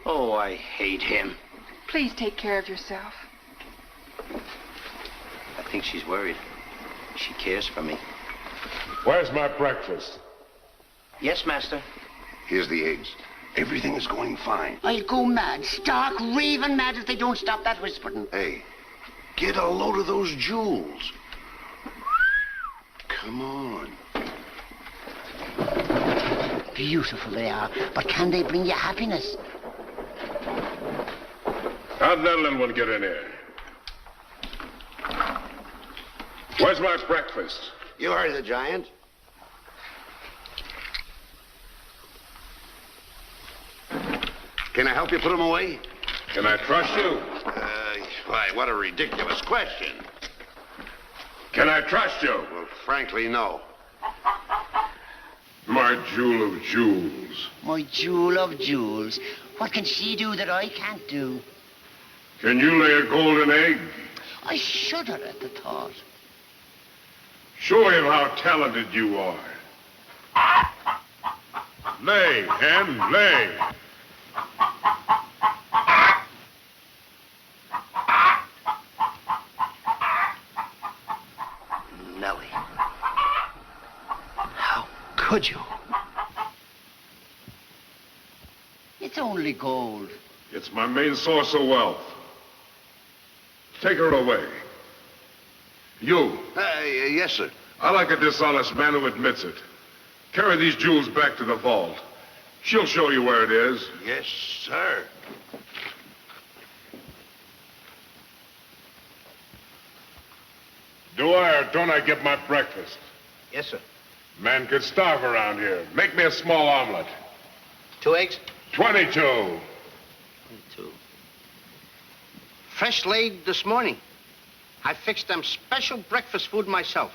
Oh, I hate him. Please take care of yourself. I think she's worried. She cares for me. Where's my breakfast? Yes, Master. Here's the eggs. Everything is going fine. I'll go mad, stark raving mad if they don't stop that whispering. Hey, get a load of those jewels. Come on. Beautiful they are, but can they bring you happiness? How'd that little one get in here? Where's my breakfast? You heard the giant. Can I help you put him away? Can I trust you? Why, what a ridiculous question. Can I trust you? Well, frankly, no. My jewel of jewels. My jewel of jewels. What can she do that I can't do? Can you lay a golden egg? I shudder at the thought. Show him how talented you are. Lay, hen, lay. Nellie. How could you? It's only gold. It's my main source of wealth. Take her away. You. Yes, sir. I like a dishonest man who admits it. Carry these jewels back to the vault. She'll show you where it is. Yes, sir. Do I or don't I get my breakfast? Yes, sir. Man could starve around here. Make me a small omelet. 2 eggs? 22. 22. Fresh laid this morning. I fixed them special breakfast food myself.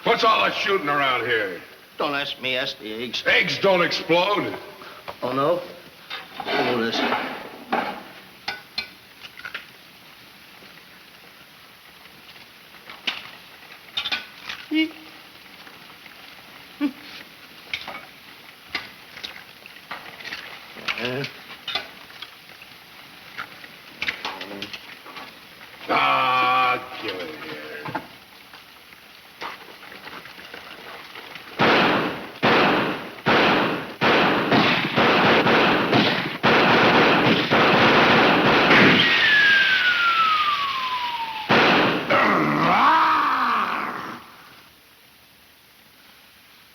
What's all that shooting around here? Don't ask me, ask the eggs. Eggs don't explode. Oh, no? Oh, this. Get it here.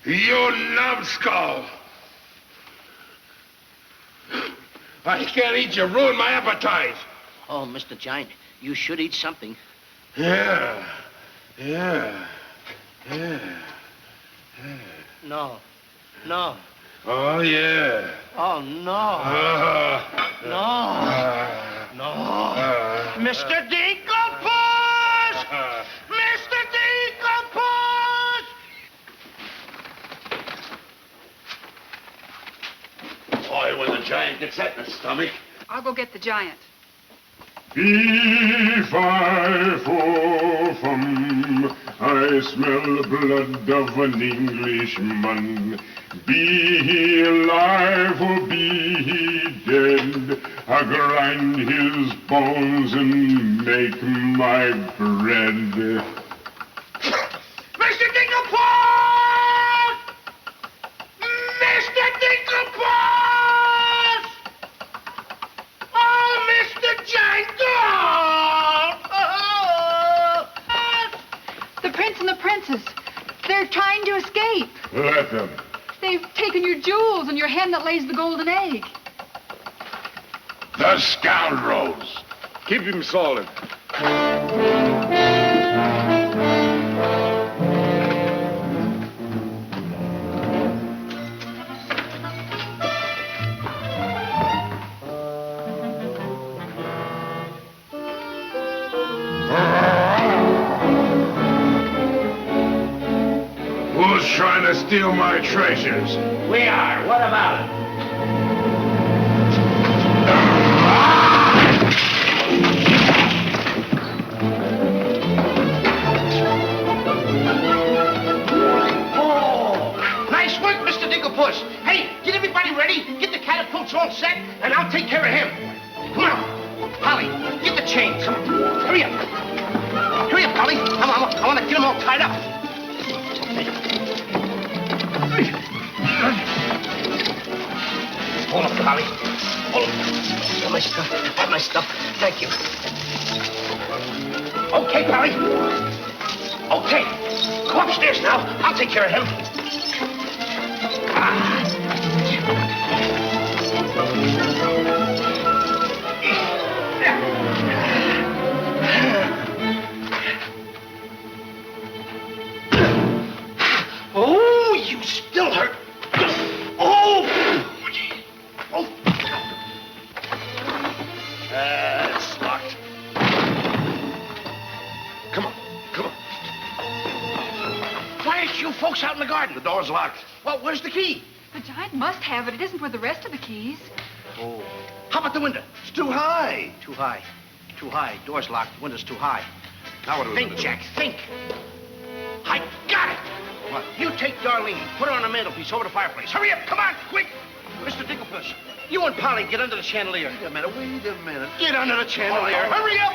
You numbskull! I can't eat you. Ruin my appetite. Oh, Mr. Giant, you should eat something. Yeah. No. No. Oh, yeah. Oh, no. No. Mr. Dinklepuss! Mr. Dinklepuss! Boy, when the giant gets that in his stomach. I'll go get the giant. Fee-fi-fo-fum, I smell the blood of an Englishman. Be he alive or be he dead, I grind his bones and make my bread. Mr. Dinklepuss! Mr. Dinklepuss! fools and your hen that lays the golden egg. The scoundrels. Keep him solid. Who's trying to steal my treasures? We are. What about it? Oh, nice work, Mr. Dinklepuss. Hey, get everybody ready. Get the catapults all set, and I'll take care of him. Come on. Polly, get the chains. Come on. Hurry up. Hurry up, Polly. I want to get them all tied up. Hold up, Polly. Hold up. Have my stuff. Have my stuff. Thank you. Okay, Polly. Okay. Go upstairs now. I'll take care of him. Oh, you still hurt. Oh! Oh! It's locked. Come on. Come on. Why aren't you folks out in the garden? The door's locked. Well, where's the key? The giant must have it. It isn't with the rest of the keys. Oh. How about the window? It's too high. Too high. Too high. Door's locked. Window's too high. Now what do we do? Think, Jack, think. I got it. What? You take Darlene, put her on the mantelpiece over the fireplace. Hurry up, come on, quick. Mr. Dinklepuss, you and Polly get under the chandelier. Wait a minute. Get under the chandelier. Hurry up.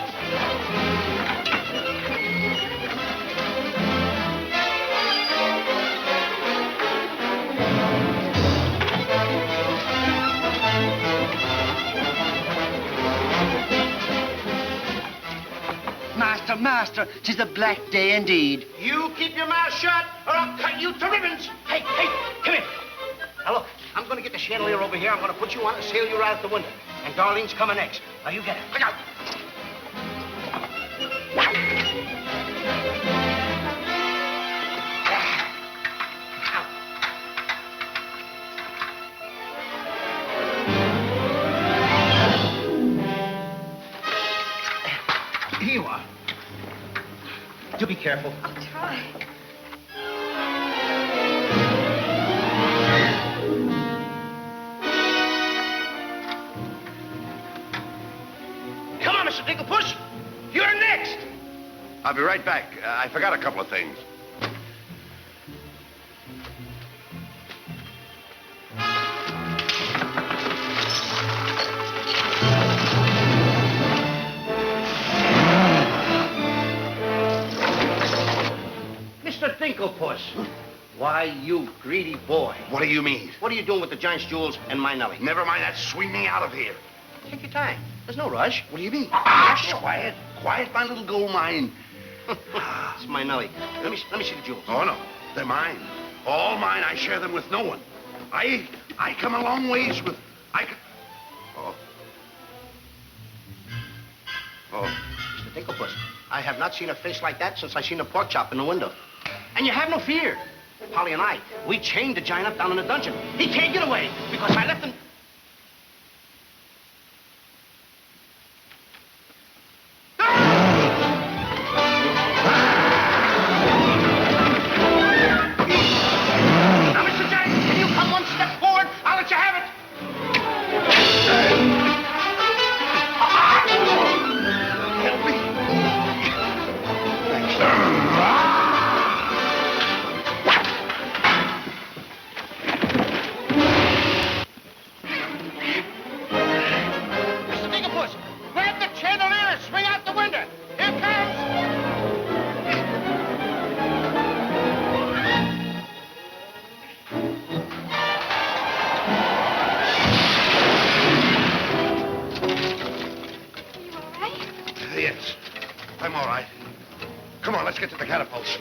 Master, 'tis a black day indeed. You keep your mouth shut, or I'll cut you to ribbons. Hey, come here. Now, look, I'm going to get the chandelier over here. I'm going to put you on and sail you right out the window. And Darlene's coming next. Now, you get it. Look out. Here you are. Do be careful. I'll try. Come on, Mr. Dinklepuss. You're next. I'll be right back. I forgot a couple of things. Mr. Dinklepuss. Why, you greedy boy. What do you mean? What are you doing with the giant's jewels and my Nellie? Never mind that. Swing me out of here. Take your time. There's no rush. What do you mean? Quiet. Quiet, my little gold mine. It's my Nellie. Let me see the jewels. Oh, no. They're mine. All mine. I share them with no one. I come a long ways with... Oh. Mr. Dinklepuss, I have not seen a face like that since I seen a pork chop in the window. And you have no fear. Polly and I, we chained the giant up down in the dungeon. He can't get away because I left him... Now, Mr. Giant, can you come one step forward? I'll let you have it. Help me. Mr. Dinklepuss, grab the chandelier and swing out the window. Here it comes. Yes, I'm all right. Come on, let's get to the catapults.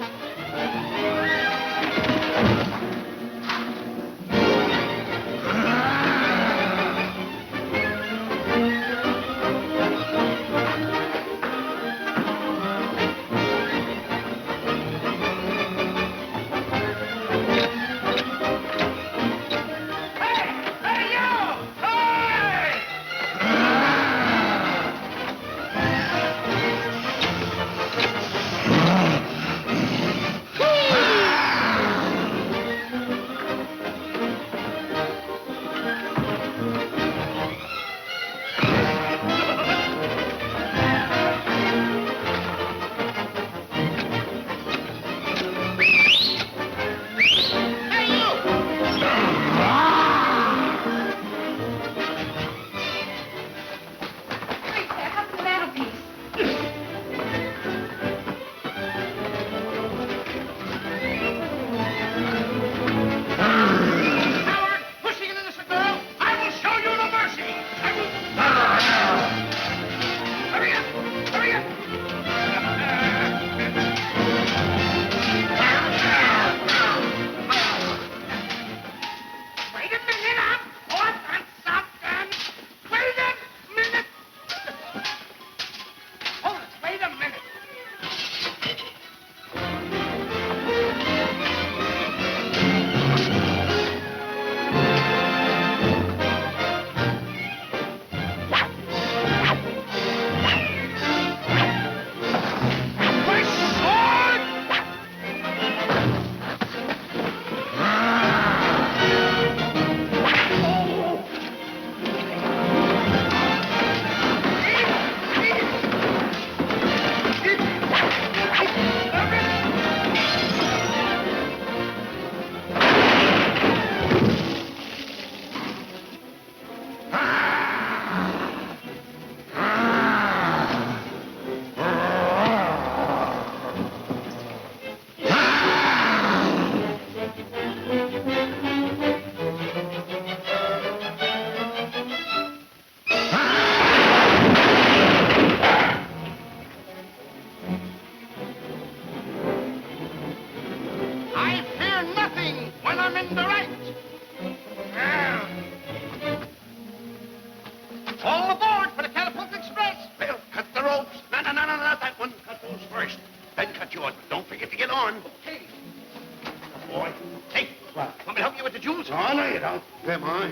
Am I?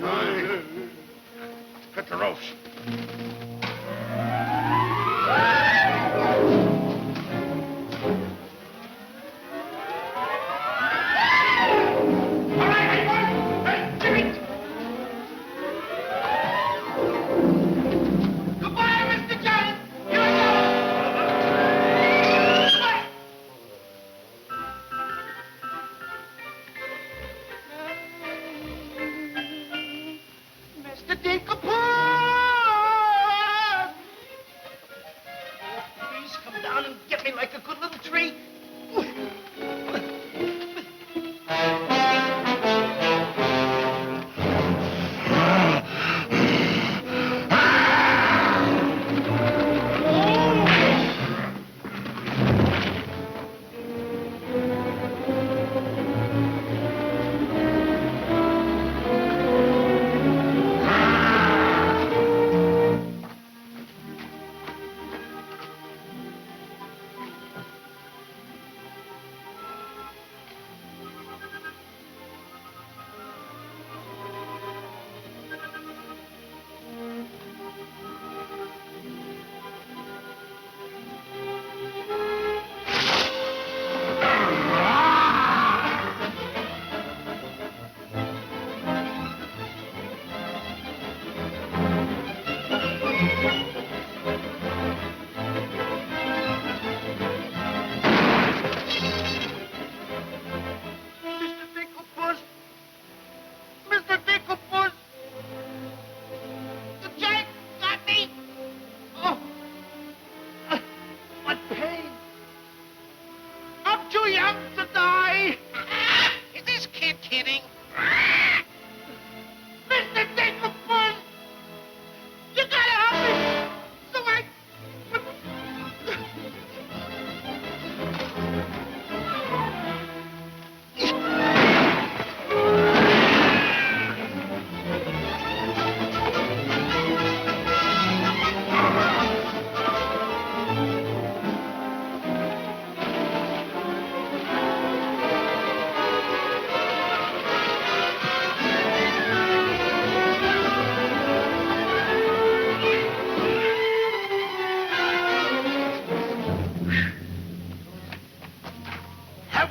Aye. Cut the ropes. Mr. Dinkle, please come down and get me like a good little tree.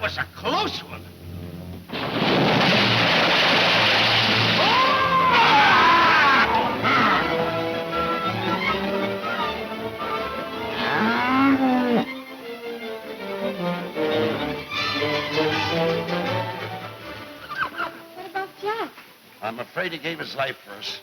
was a close one. What about Jack? I'm afraid he gave his life for us.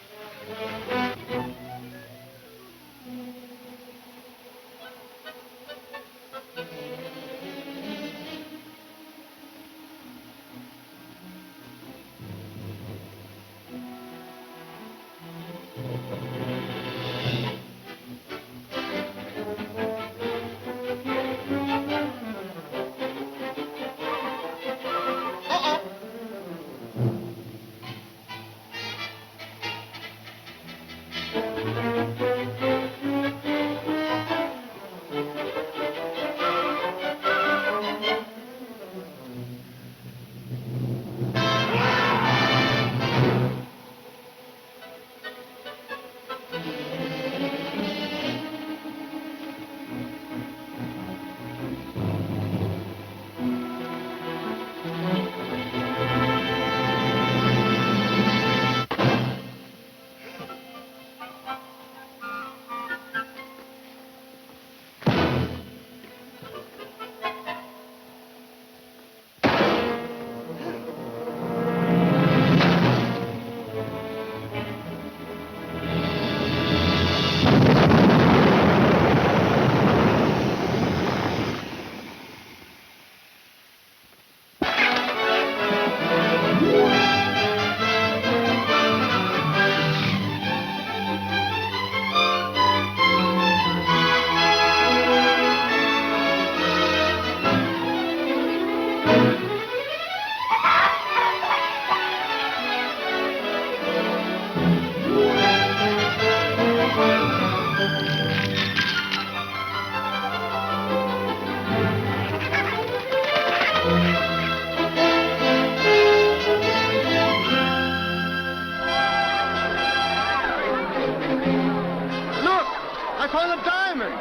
found a diamond.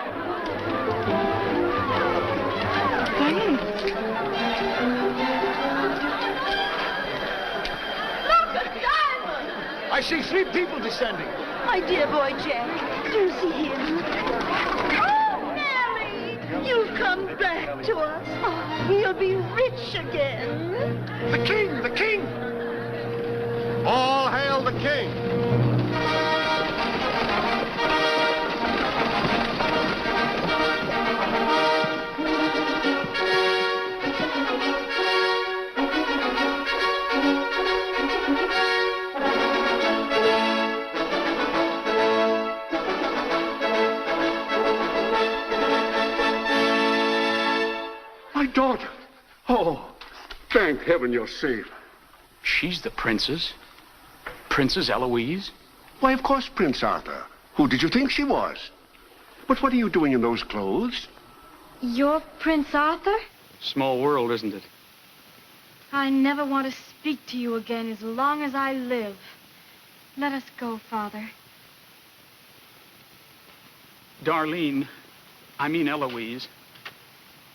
Look, a diamond! I see 3 people descending. My dear boy, Jack. Do you see him? Oh, Nellie! You've come back to us. Oh, we'll be rich again. The king! The king! All hail the king! My daughter. Oh, thank heaven you're safe. She's the princess. Princess Eloise? Why, of course, Prince Arthur. Who did you think she was? But what are you doing in those clothes? You're Prince Arthur? Small world, isn't it? I never want to speak to you again as long as I live. Let us go, Father. Darlene, I mean Eloise.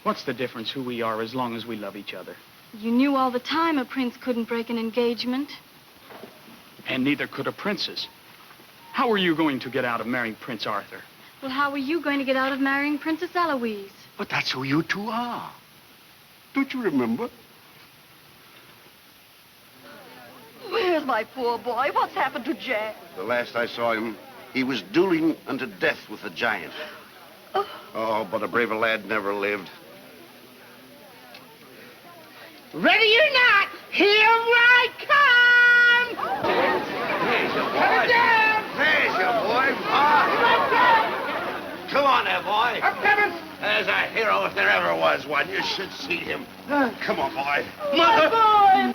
What's the difference who we are as long as we love each other? You knew all the time a prince couldn't break an engagement. And neither could a princess. How are you going to get out of marrying Prince Arthur? Well, how are you going to get out of marrying Princess Eloise? But that's who you two are. Don't you remember? Where's my poor boy? What's happened to Jack? The last I saw him, he was dueling unto death with the giant. Oh, but a braver lad never lived. Ready or not, here I come! There's your Cut it down! There's your boy. Come on there, boy. I'm coming! There's a hero if there ever was one. You should see him. Come on, boy. My boy!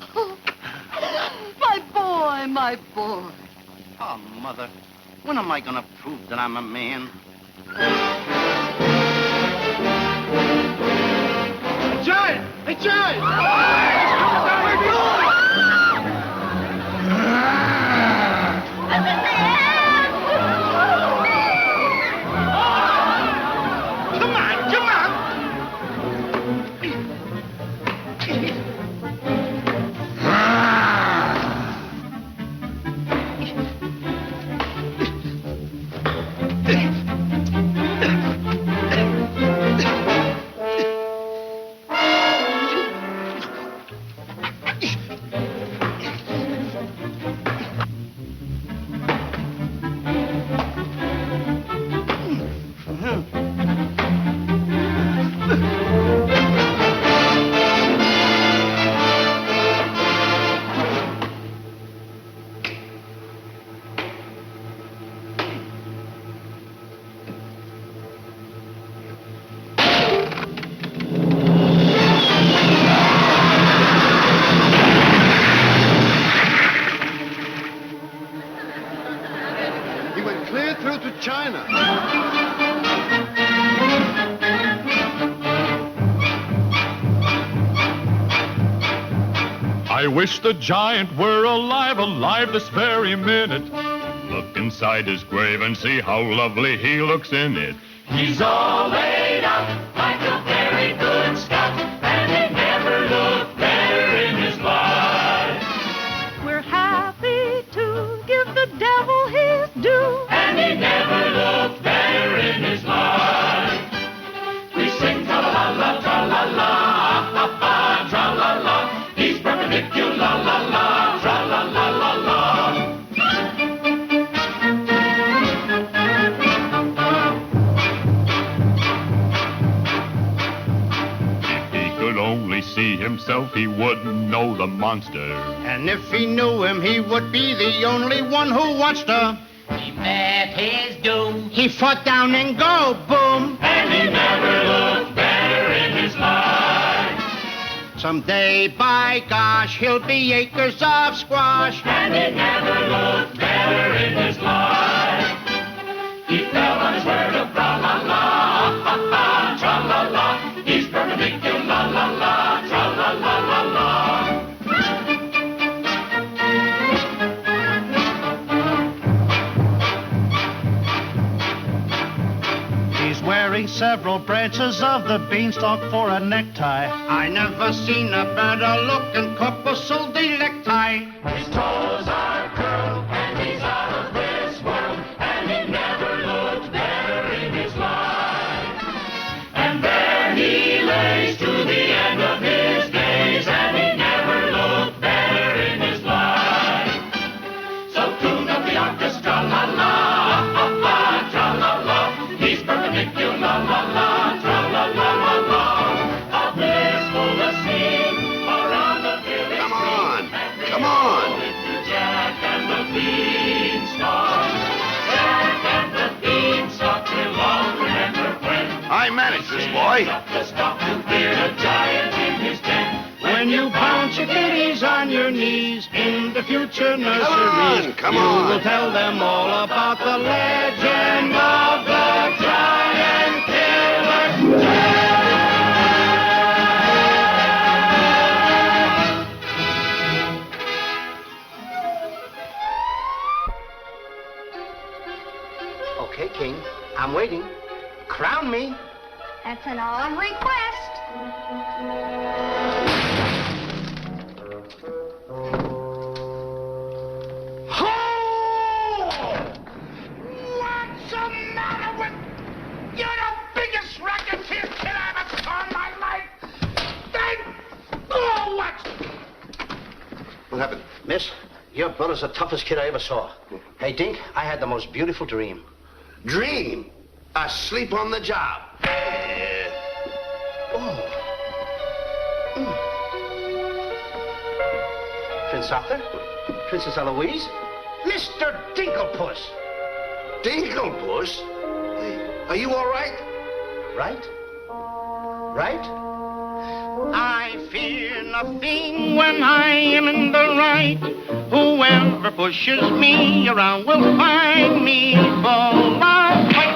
My boy, my boy. Oh, Mother, when am I gonna prove that I'm a man? A giant! A giant! Come on, come on! He went clear through to China. I wish the giant were alive, alive this very minute. Look inside his grave and see how lovely he looks in it. He's all laid out like a very good scout, and he never looked better in his life. We're happy to give the devil his due. And he never looked better in his life. We sing tra-la-la, tra-la-la, ah-ha-ha, tra-la-la. He's perpendicular, la-la, tra-la-la-la-la. If he could only see himself, he wouldn't know the monster. And if he knew him, he would be the only one who watched her. He met his doom, He fought down and go, boom. and he never looked better in his life. Someday, by gosh, he'll be acres of squash. And he never looked better in his life. He fell on his word of tra-la-la, ah-ha-ha, tra-la-la. He's perpendicular, la-la, tra-la-la-la-la. several branches of the beanstalk for a necktie. I never seen a better looking couple so they necktie. His toes are curled, and he's out of this world, and he never looked better in his life. And there he lays to the end of his days, and he never looked better in his life. So tune up the orchestra, la la, tra la la. He's perpendicular, la la, tra la la la la. A blissful scene around the village. Come on, come on. Jack and the Beanstalk. Jack and the Beanstalk will all remember when I managed this, boy. the stalk to fear the giant in his den. When you pound your kitties on your knees in the future nurseries, come you on. will tell them all about the legend of the giant killer. Okay, King, I'm waiting. Crown me. That's an odd request. What's the matter with... You're the biggest racketeer kid I ever saw in my life. Oh, what? What happened? Miss, your brother's the toughest kid I ever saw. Hey, Dink, I had the most beautiful dream. Dream? Asleep on the job. Prince Arthur? Princess Eloise? Mr. Dinklepuss! Dinklepuss? Hey, are you all right? Right? Right? I fear nothing when I am in the right. Whoever pushes me around will find me full of fight.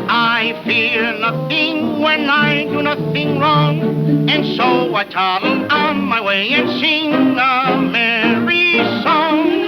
I fear nothing when I do nothing wrong, and so I toddle on my way and sing a merry song.